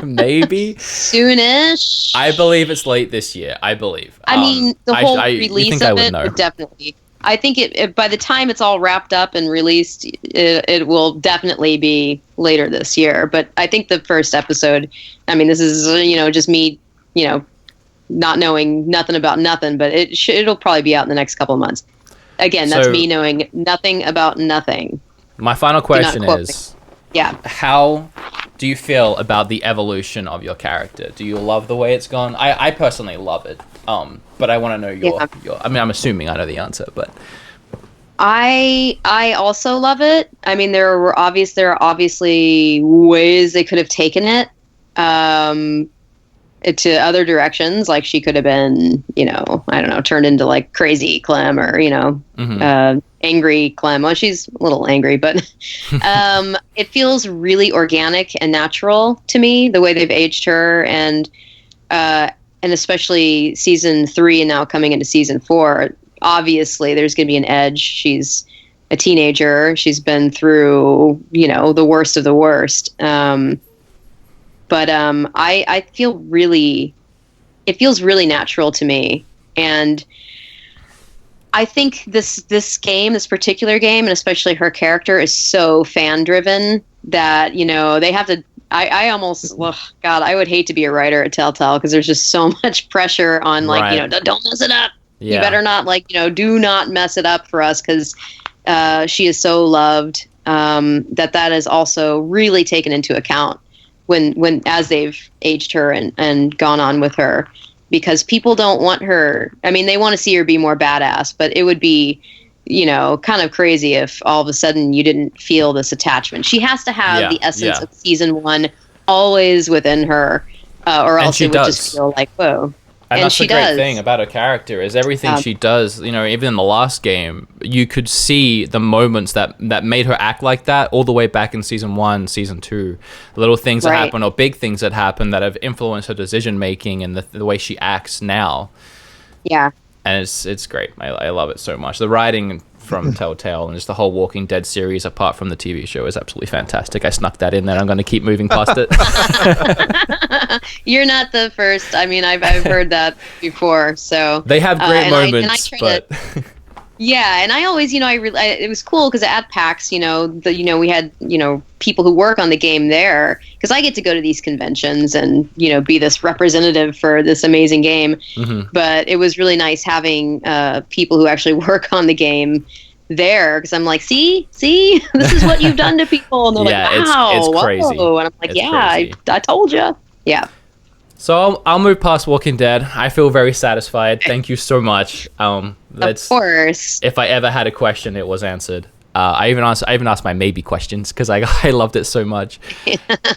Maybe soonish. I believe it's late this year. I believe. I mean, the whole release of it, definitely. I think it by the time it's all wrapped up and released, it will definitely be later this year. But I think the first episode, I mean, this is just me, not knowing nothing about nothing, but it'll probably be out in the next couple of months. Again, that's me knowing nothing about nothing. My final question is, yeah, how do you feel about the evolution of your character? Do you love the way it's gone? I personally love it. But I want to know your. I mean, I'm assuming I know the answer, but I also love it. I mean, there are obviously ways they could have taken it to other directions. Like she could have been, I don't know, turned into like crazy Clem or angry Clem. Well, she's a little angry, but it feels really organic and natural to me the way they've aged her, and especially season 3 and now coming into season 4. Obviously, there's going to be an edge. She's a teenager. She's been through, the worst of the worst. But I feel it feels really natural to me. And I think this particular game, and especially her character, is so fan driven that, they have to, I almost, God, I would hate to be a writer at Telltale because there's just so much pressure on don't mess it up. Yeah. You better not do not mess it up for us because she is so loved that is also really taken into account when as they've aged her and gone on with her, because people don't want her. I mean, they want to see her be more badass, but it would be, kind of crazy if all of a sudden you didn't feel this attachment. She has to have the essence of season 1 always within her, or else it would just feel like, whoa. And that's the great thing about her character is everything she does, even in the last game, you could see the moments that made her act like that all the way back in season 1, season 2. Little things that happen or big things that happen that have influenced her decision making and the way she acts now. Yeah. And it's great. I love it so much. The writing from Telltale and just the whole Walking Dead series, apart from the TV show, is absolutely fantastic. I snuck that in there. I'm going to keep moving past it. You're not the first. I mean, I've heard that before. So they have great moments, but yeah, and I always, it was cool because at PAX, we had, people who work on the game there, because I get to go to these conventions and, be this representative for this amazing game. Mm-hmm. But it was really nice having people who actually work on the game there, because I'm like, see, this is what you've done to people. And they're like, wow, it's crazy. Whoa. And I'm like, I told you. Yeah. So I'll move past Walking Dead. I feel very satisfied. Thank you so much. Of course. If I ever had a question, it was answered. I even asked my maybe questions because I loved it so much.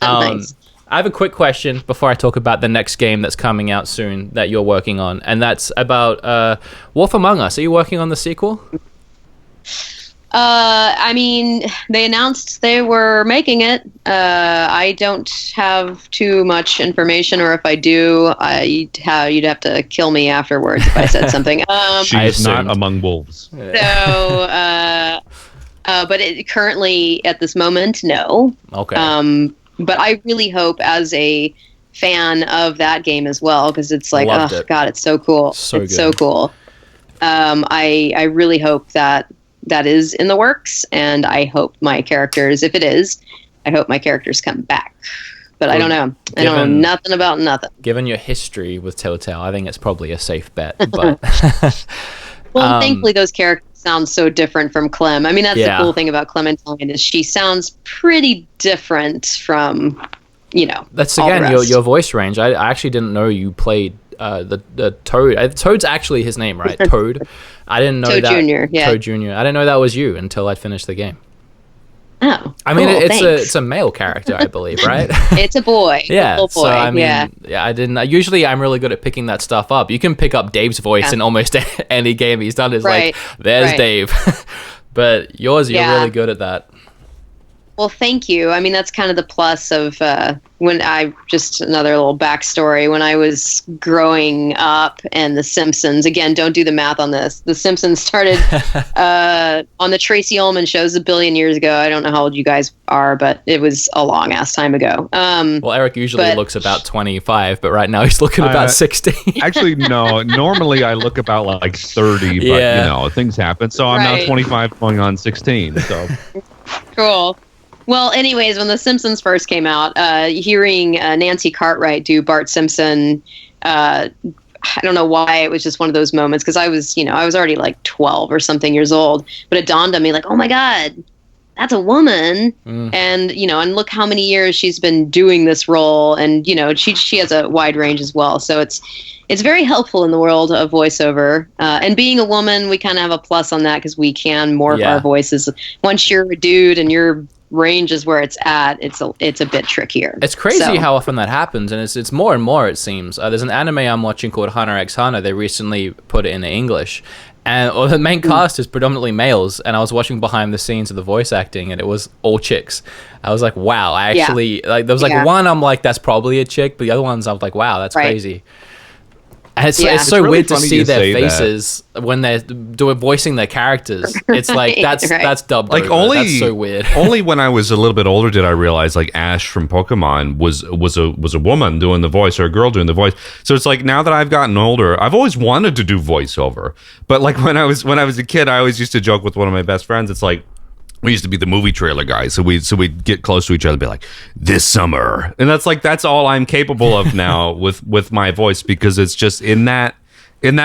Nice. I have a quick question before I talk about the next game that's coming out soon that you're working on, and that's about Wolf Among Us. Are you working on the sequel? I mean, they announced they were making it. I don't have too much information, or if I do, you'd have to kill me afterwards if I said something. She's not among wolves. So, but currently at this moment, no. Okay. But I really hope, as a fan of that game as well, because it's like, God, it's so cool. So cool. I really hope that is in the works, and I hope my characters, if it is, I hope my characters come back. But I don't know. I don't know nothing about nothing. Given your history with Telltale, I think it's probably a safe bet. But well, thankfully those characters sound so different from Clem. I mean, that's the cool thing about Clementine, is she sounds pretty different from, That's again your voice range. I actually didn't know you played the Toad. Toad's actually his name, right? Toad. I didn't know Toad that. Jr., yeah. Toad Jr. I didn't know that was you until I finished the game. Oh, I mean, it's a male character, I believe, right? It's a boy. Yeah. Boy. So I mean, I didn't. Usually, I'm really good at picking that stuff up. You can pick up Dave's voice in almost any game he's done. Is like, there's Dave. But yours, you're really good at that. Well, thank you. I mean, that's kind of the plus of just another little backstory. When I was growing up, and The Simpsons, again, don't do the math on this. The Simpsons started on the Tracy Ullman shows a billion years ago. I don't know how old you guys are, but it was a long ass time ago. Well, Eric usually looks about 25, but right now he's looking about 60. Actually, no. Normally I look about like 30, but things happen. So I'm now 25 going on 16. So cool. Well, anyways, when The Simpsons first came out, hearing Nancy Cartwright do Bart Simpson, I don't know why it was just one of those moments, because I was already like 12 or something years old, but it dawned on me like, oh my God, that's a woman. And, and look how many years she's been doing this role. And, she has a wide range as well. So it's very helpful in the world of voiceover. And being a woman, we kind of have a plus on that because we can morph our voices. Once you're a dude and your range is where it's at, it's a bit trickier. It's crazy how often that happens, and it's more and more, it seems. There's an anime I'm watching called Hunter x Hunter. They recently put it in English. And the main cast is predominantly males, and I was watching behind the scenes of the voice acting, and it was all chicks. I was like, wow, I actually, like, there was like one, I'm like, that's probably a chick, but the other ones, I was like, wow, that's crazy. And it's so really weird to see their faces when they're voicing their characters. It's like, that's dubbed like over. That's so weird. Only when I was a little bit older did I realize like Ash from Pokemon was a woman doing the voice, or a girl doing the voice. So it's like, now that I've gotten older, I've always wanted to do voiceover. But like when I was a kid, I always used to joke with one of my best friends. It's like, we used to be the movie trailer guys, so we'd get close to each other and be like, this summer. And that's all I'm capable of now with my voice, because it's just in that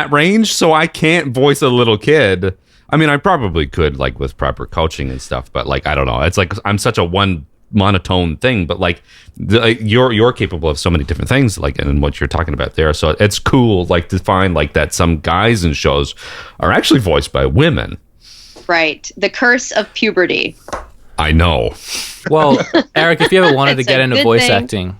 range. So I can't voice a little kid. I mean, I probably could, like, with proper coaching and stuff, but like, I don't know. It's like I'm such a one monotone thing, but like you're capable of so many different things, like, and what you're talking about there. So it's cool, like, to find like that some guys in shows are actually voiced by women. Right. The curse of puberty. I know. Well, Eric, if you ever wanted to get into voice acting,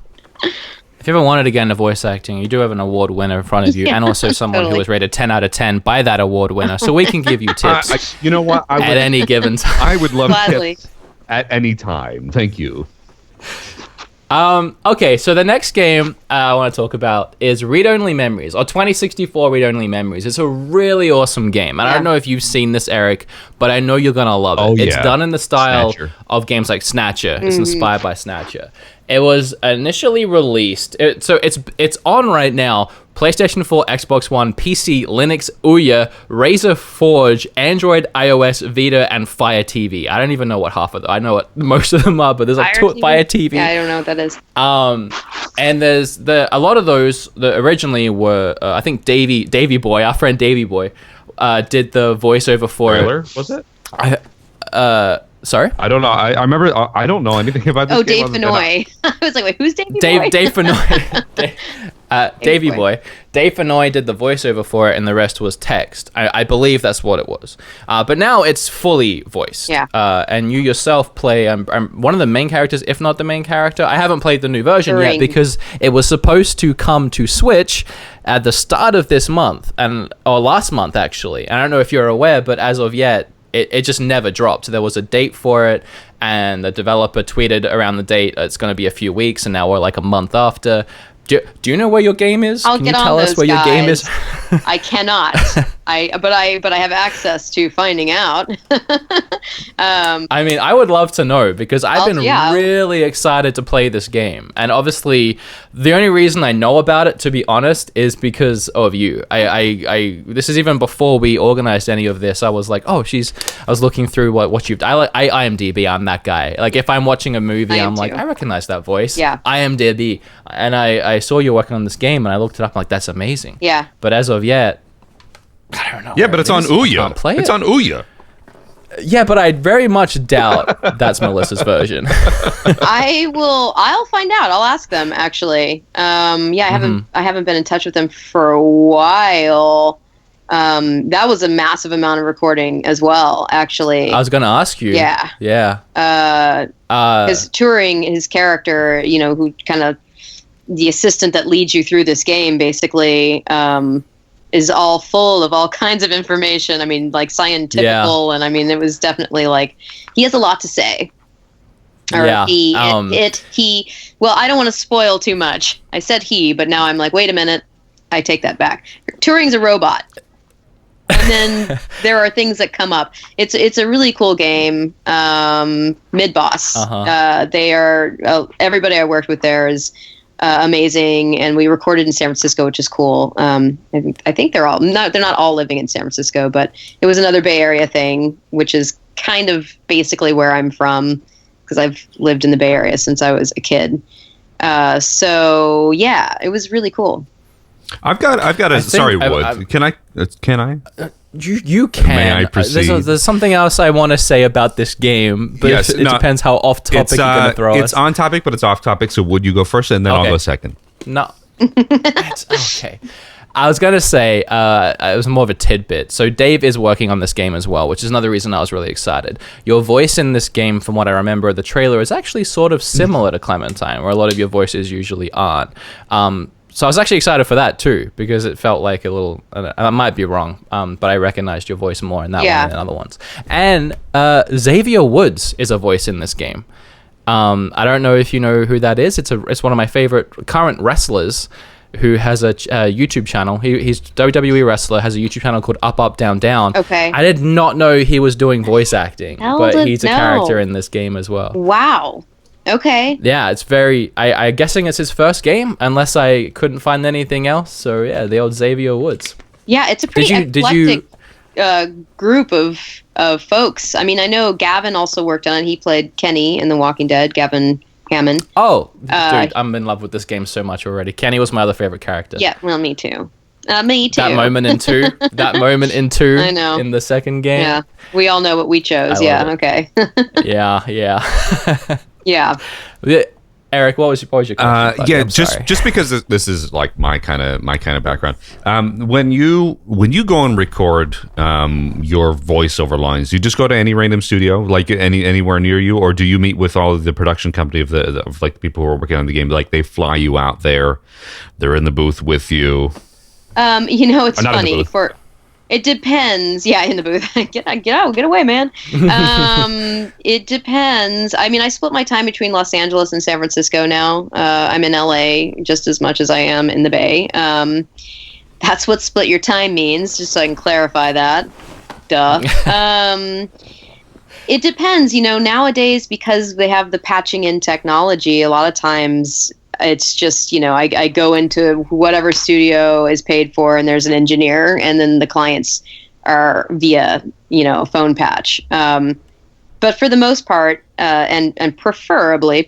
you do have an award winner in front of you, and also someone who was rated 10 out of 10 by that award winner. So we can give you tips. You know what? At any given time. I would love tips at any time. Thank you. Okay, so the next game I want to talk about is Read Only Memories, or 2064 Read Only Memories. It's a really awesome game. And I don't know if you've seen this, Eric, but I know you're going to love it. It's done in the style of games like Snatcher. It's inspired by Snatcher. It was initially released, so it's on right now, PlayStation 4, Xbox One, PC, Linux, Ouya, Razer Forge, Android, iOS, Vita, and Fire TV. I don't even know what half of them. I know what most of them are, but there's like Fire TV. Yeah, I don't know what that is. And there's a lot of those that originally were, I think Davey Boy, our friend Davey Boy, did the voiceover for it. Was it? Sorry? I don't know. I remember. I don't know anything about this game. Dave Fennoy. I was like, wait, who's Davey Boy? Dave Fennoy. Davey Boy. Dave Fennoy did the voiceover for it, and the rest was text. I believe that's what it was. But now it's fully voiced. Yeah. And you yourself play one of the main characters, if not the main character. I haven't played the new version yet because it was supposed to come to Switch at the start of this month, or last month, actually. And I don't know if you're aware, but as of yet, it just never dropped. There was a date for it, and the developer tweeted around the date, it's going to be a few weeks, and now we're like a month after. Do you know where your game is? Can you tell us where your game is? I cannot. But I have access to finding out. I mean, I would love to know, because I've been really excited to play this game. And obviously, the only reason I know about it, to be honest, is because of you. This is even before we organized any of this. I was like, I was looking through what you've done. I IMDb, I'm that guy. Like, if I'm watching a movie, I'm like, I recognize that voice. Yeah. IMDb. And I saw you working on this game, and I looked it up. I'm like, that's amazing. Yeah. But as of yet, I don't know. Yeah, but it's on Ouya. It's on Ouya. Yeah, but I very much doubt that's Melissa's version. I'll find out. I'll ask them, actually. I haven't been in touch with them for a while. That was a massive amount of recording as well, actually. I was going to ask you. Yeah. Yeah. His Turing, his character, who kind of the assistant that leads you through this game, basically, is all full of all kinds of information. I mean, like scientifical, and I mean, it was definitely like, he has a lot to say. Or he. Well, I don't want to spoil too much. I said he, but now I'm like, wait a minute, I take that back. Turing's a robot. And then there are things that come up. It's a really cool game. Mid-Boss. They are everybody I worked with there is amazing, and we recorded in San Francisco, which is cool. I think they're not all living in San Francisco, but it was another Bay Area thing, which is kind of basically where I'm from, because I've lived in the Bay Area since I was a kid. So yeah, it was really cool. I've got a sorry, Wood. Can I? You can. May I proceed? There's something else I want to say about this game, but it depends how off topic you're going to throw us. It's on topic, but it's off topic. So Wood, you go first, and then I'll go second. No, it's okay. I was going to say, it was more of a tidbit. So Dave is working on this game as well, which is another reason I was really excited. Your voice in this game, from what I remember of the trailer, is actually sort of similar to Clementine, where a lot of your voices usually aren't. So I was actually excited for that too, because it felt like a little, I might be wrong, but I recognized your voice more in that one than other ones. And Xavier Woods is a voice in this game. I don't know if you know who that is. It's one of my favorite current wrestlers, who has a YouTube channel. He's WWE wrestler, has a YouTube channel called Up Up Down Down. Okay. I did not know he was doing voice acting, but he's a character in this game as well. Wow. Okay. Yeah, it's very... I'm guessing it's his first game, unless I couldn't find anything else. So yeah, the old Xavier Woods. Yeah, it's a pretty eclectic group of folks. I mean, I know Gavin also worked on it. He played Kenny in The Walking Dead, Gavin Hammond. Oh, dude, I'm in love with this game so much already. Kenny was my other favorite character. Yeah, well, me too. Me too. That moment in two. I know. In the second game. Yeah, we all know what we chose. Yeah, okay. yeah. Yeah. Eric, what was your question? Just because this is like my kind of background. When you go and record your voiceover lines, you just go to any random studio, like anywhere near you, or do you meet with all of the production company of like people who are working on the game? Like they fly you out there, they're in the booth with you. It's funny it depends. Yeah, in the booth. Get out, get away, man. It depends. I mean, I split my time between Los Angeles and San Francisco now. I'm in LA just as much as I am in the Bay. That's what split your time means, just so I can clarify that. Duh. It depends. Nowadays, because they have the patching in technology, a lot of times it's just, I go into whatever studio is paid for and there's an engineer, and then the clients are via, phone patch. But for the most part, and preferably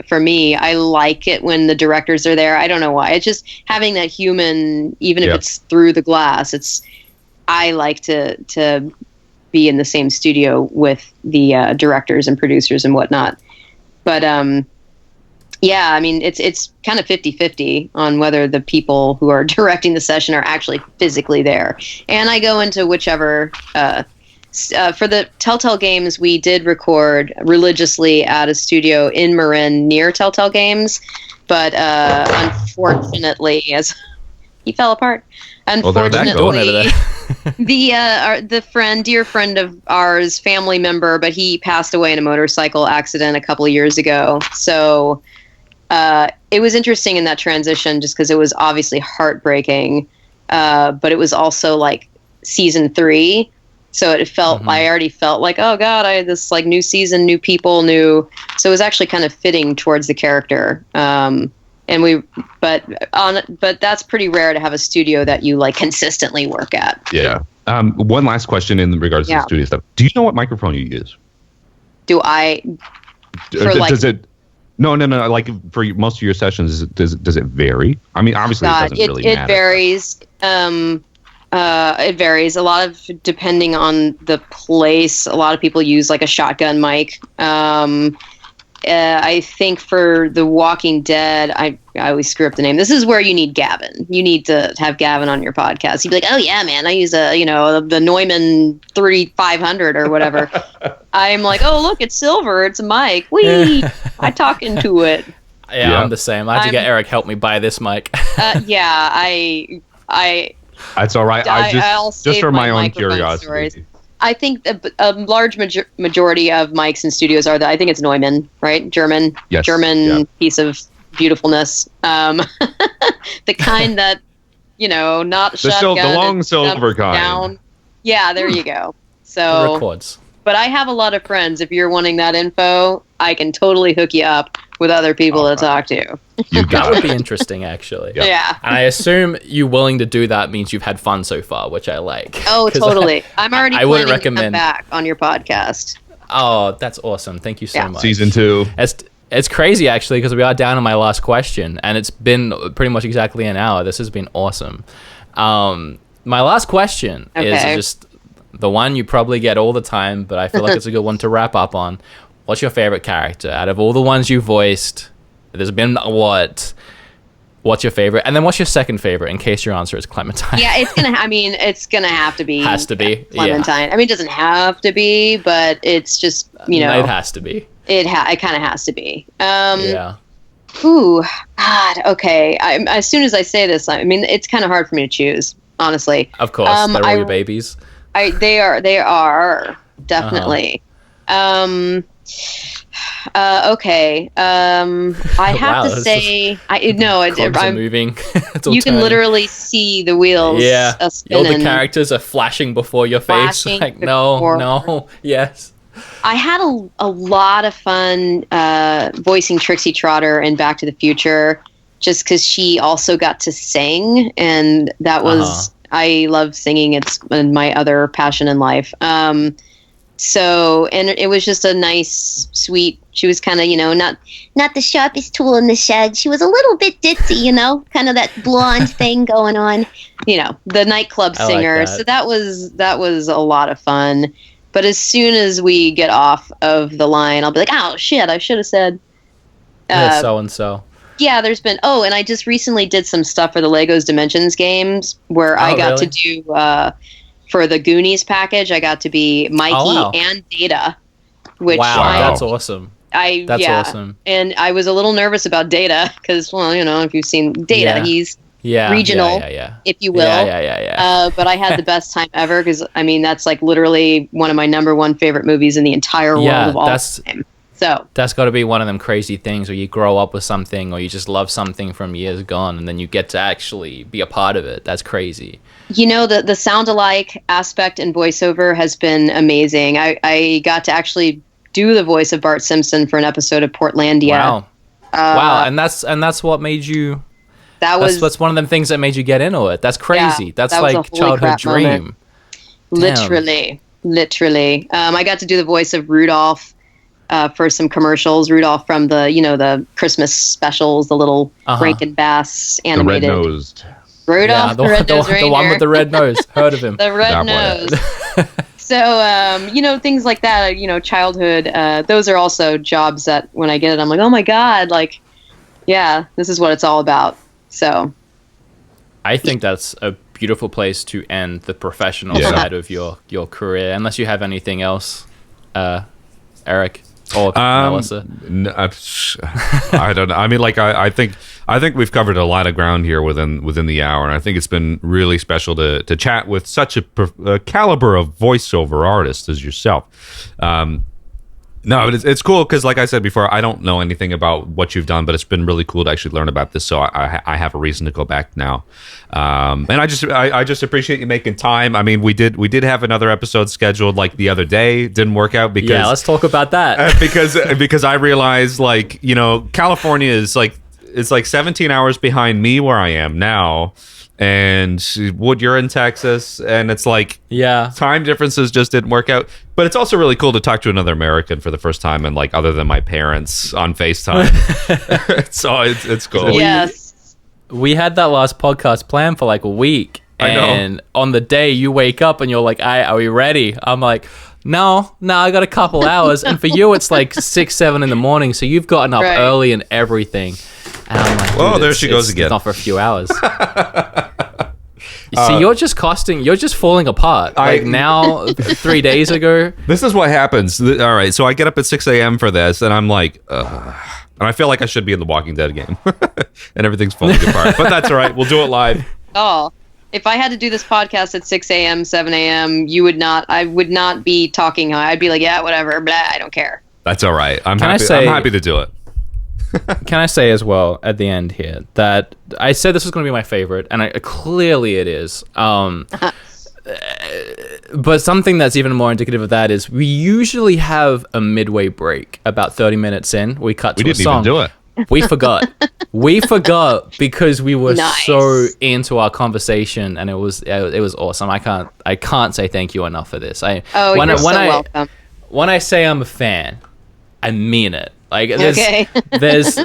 for me, I like it when the directors are there. I don't know why. It's just having that human, even if it's through the glass. I like to be in the same studio with the directors and producers and whatnot. But yeah, I mean, it's kind of 50-50 on whether the people who are directing the session are actually physically there. And I go into whichever... for the Telltale games, we did record religiously at a studio in Marin near Telltale Games, but unfortunately, as he fell apart. Unfortunately, the dear friend of ours, family member, but he passed away in a motorcycle accident a couple of years ago. So it was interesting in that transition, just because it was obviously heartbreaking, but it was also like season 3. So it felt, I already felt like, oh God, I had this like new season, new people, so it was actually kind of fitting towards the character. But that's pretty rare to have a studio that you like consistently work at. Yeah. One last question in regards to the studio stuff. Do you know what microphone you use? Do I? Does it? No. Like for most of your sessions, does it vary? I mean, obviously it doesn't really matter. It varies. It varies a lot of depending on the place. A lot of people use like a shotgun mic. I think for The Walking Dead, I always screw up the name. This is where you need Gavin. You need to have Gavin on your podcast. He'd be like, "Oh yeah, man, I use the Neumann 3500 or whatever." I'm like, "Oh look, it's silver. It's a mic. Wee!" I talk into it. Yeah, I'm the same. I had to get Eric help me buy this mic. Yeah, I. That's all right. Just for my own curiosity. Stories. I think a large majority of mics in studios are I think it's Neumann, right? German piece of beautifulness. The kind that, not shotgun. The long silver kind. Down. Yeah, there you go. So, records. But I have a lot of friends. If you're wanting that info, I can totally hook you up with other people to talk to. That would be interesting, actually. Yeah. And I assume you willing to do that means you've had fun so far, which I like. Oh, totally. I'm already planning to come back on your podcast. Oh, that's awesome. Thank you so much. Season 2. It's crazy, actually, because we are down to my last question, and it's been pretty much exactly an hour. This has been awesome. My last question is just the one you probably get all the time, but I feel like it's a good one to wrap up on. What's your favorite character out of all the ones you voiced? There's been what? What's your favorite? And then what's your second favorite, in case your answer is Clementine? Yeah, it's gonna have to be. Has to be. Clementine. Yeah. I mean, it doesn't have to be, but it's just, it has to be. It kind of has to be. Yeah. Ooh, God. Okay. As soon as I say this, I mean, it's kind of hard for me to choose, honestly. Of course, they're all your babies. They are definitely. Okay. I have to say, I'm moving. You can literally see the wheels. Yeah. Spinning. All the characters are flashing before your face. Like, no. Yes. I had a lot of fun voicing Trixie Trotter in Back to the Future, just because she also got to sing, and that was I love singing. It's my other passion in life. So, and it was just a nice, sweet. She was kind of, not the sharpest tool in the shed. She was a little bit ditzy, kind of that blonde thing going on. The nightclub singer. Like that. So that was a lot of fun. But as soon as we get off of the line, I'll be like, oh, shit, I should have said. So-and-so. Yeah, there's been... Oh, and I just recently did some stuff for the Legos Dimensions games where I got to do... for the Goonies package, I got to be Mikey and Data. Which that's awesome. That's awesome. And I was a little nervous about Data because, if you've seen Data, he's... regional, if you will. But I had the best time ever because, that's like literally one of my number one favorite movies in the entire world of all time. So that's got to be one of them crazy things where you grow up with something or you just love something from years gone and then you get to actually be a part of it. That's crazy. The sound-alike aspect in voiceover has been amazing. I got to actually do the voice of Bart Simpson for an episode of Portlandia. Wow. And that's what made you... That's one of them things that made you get into it. That's crazy. Yeah, that's like childhood dream. Literally. I got to do the voice of Rudolph for some commercials. Rudolph from the Christmas specials, the little Rankin Bass animated. The red-nosed. Rudolph, the red-nosed reindeer. The one with the red nose. Heard of him. The red nose. So, things like that, childhood, those are also jobs that when I get it, I'm like, oh my God, this is what it's all about. So I think that's a beautiful place to end the professional side of your career, unless you have anything else, Eric or Melissa. I don't know. I think we've covered a lot of ground here within the hour, and I think it's been really special to chat with such a caliber of voiceover artist as yourself. No, it's cool because, like I said before, I don't know anything about what you've done, but it's been really cool to actually learn about this. So I have a reason to go back now, and I just appreciate you making time. We did have another episode scheduled like the other day. Didn't work out because let's talk about that. because I realized California is it's like 17 hours behind me where I am now. And Wood, you're in Texas, and it's like time differences just didn't work out. But it's also really cool to talk to another American for the first time, and other than my parents on FaceTime. So it's cool. Yes, we had that last podcast planned for like a week, and on the day you wake up and you're like, "Are we ready?" I'm like, No, I got a couple hours, and for you it's like 6, 7 in the morning, so you've gotten up early and everything. And I'm like, whoa, there she goes again. It's not for a few hours. See, you're just falling apart. Now, 3 days ago. This is what happens. All right, so I get up at 6 a.m. for this, and I'm like, ugh. And I feel like I should be in the Walking Dead game. And everything's falling apart. But that's all right. We'll do it live. Oh, if I had to do this podcast at 6 a.m., 7 a.m., I would not be talking. I'd be like, yeah, whatever, blah, I don't care. That's all right. I'm happy to do it. Can I say as well at the end here that I said this was going to be my favorite, and clearly it is. But something that's even more indicative of that is we usually have a midway break about 30 minutes in. We cut to a song. We didn't even do it. We forgot. Because we were so into our conversation, and it was awesome. I can't say thank you enough for this. You're so welcome. When I say I'm a fan, I mean it. Like there's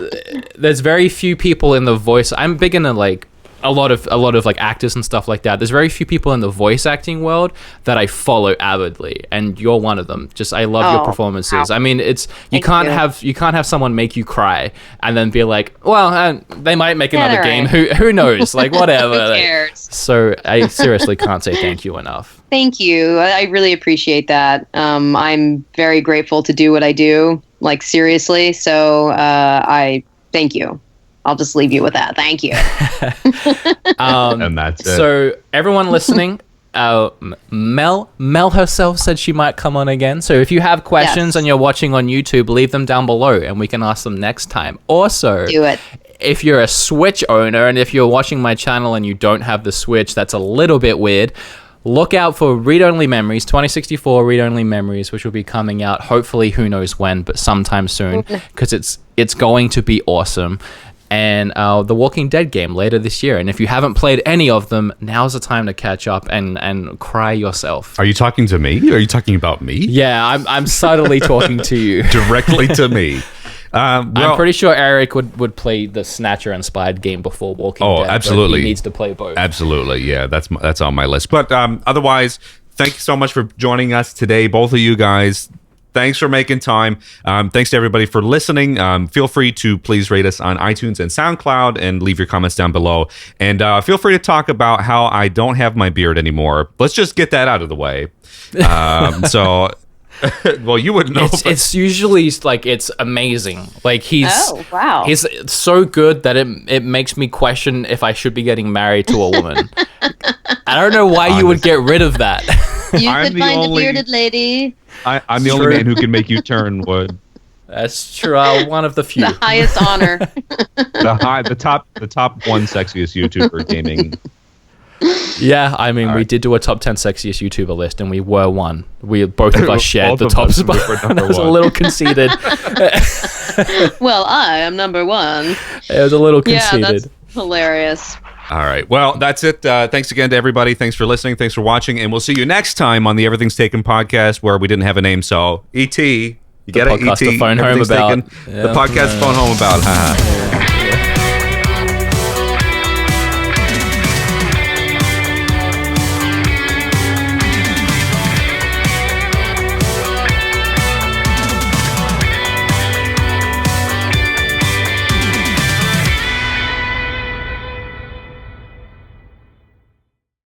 very few people in the voice. I'm big into like a lot of like actors and stuff like that. There's very few people in the voice acting world that I follow avidly, and you're one of them. Just I love your performances. Wow. I mean, you can't have someone make you cry and then be like, well, they might make another game. Right. Who knows? Like whatever. Who cares? So I seriously can't say thank you enough. Thank you. I really appreciate that. I'm very grateful to do what I do. Like seriously. So I thank you. I'll just leave you with that. Thank you. And that's it. So everyone listening, Mel herself said she might come on again. So if you have questions and you're watching on YouTube, leave them down below and we can ask them next time. Also, do it. If you're a Switch owner and if you're watching my channel and you don't have the Switch, that's a little bit weird. Look out for Read Only Memories, 2064 Read Only Memories, which will be coming out hopefully who knows when, but sometime soon, because it's going to be awesome. And the Walking Dead game later this year. And if you haven't played any of them, now's the time to catch up and cry yourself. Are you talking to me? Are you talking about me? Yeah, I'm subtly talking to you. Directly to me. I'm pretty sure Eric would play the Snatcher-inspired game before Walking Dead. Oh, absolutely. He needs to play both. Absolutely, yeah. That's on my list. But otherwise, thank you so much for joining us today, both of you guys. Thanks for making time. Thanks to everybody for listening. Feel free to please rate us on iTunes and SoundCloud and leave your comments down below. And feel free to talk about how I don't have my beard anymore. Let's just get that out of the way. So, well, you wouldn't know. It's usually like it's amazing. Like he's so good that it makes me question if I should be getting married to a woman. I don't know why you would get rid of that. You could find a bearded lady. I'm the only man who can make you turn wood. That's true. One of the few. The highest honor. the top one sexiest YouTuber gaming. Yeah, I mean, we did do a top 10 sexiest YouTuber list, and we were one. Both of us shared the top spot. It was a little conceited. Well, I am number one. It was a little conceited. Yeah, that's hilarious. All right. Well, that's it. Thanks again to everybody. Thanks for listening. Thanks for watching. And we'll see you next time on the Everything's Taken podcast, where we didn't have a name. So, E.T. You get it? E.T. The podcast to phone home about. The podcast to phone home about.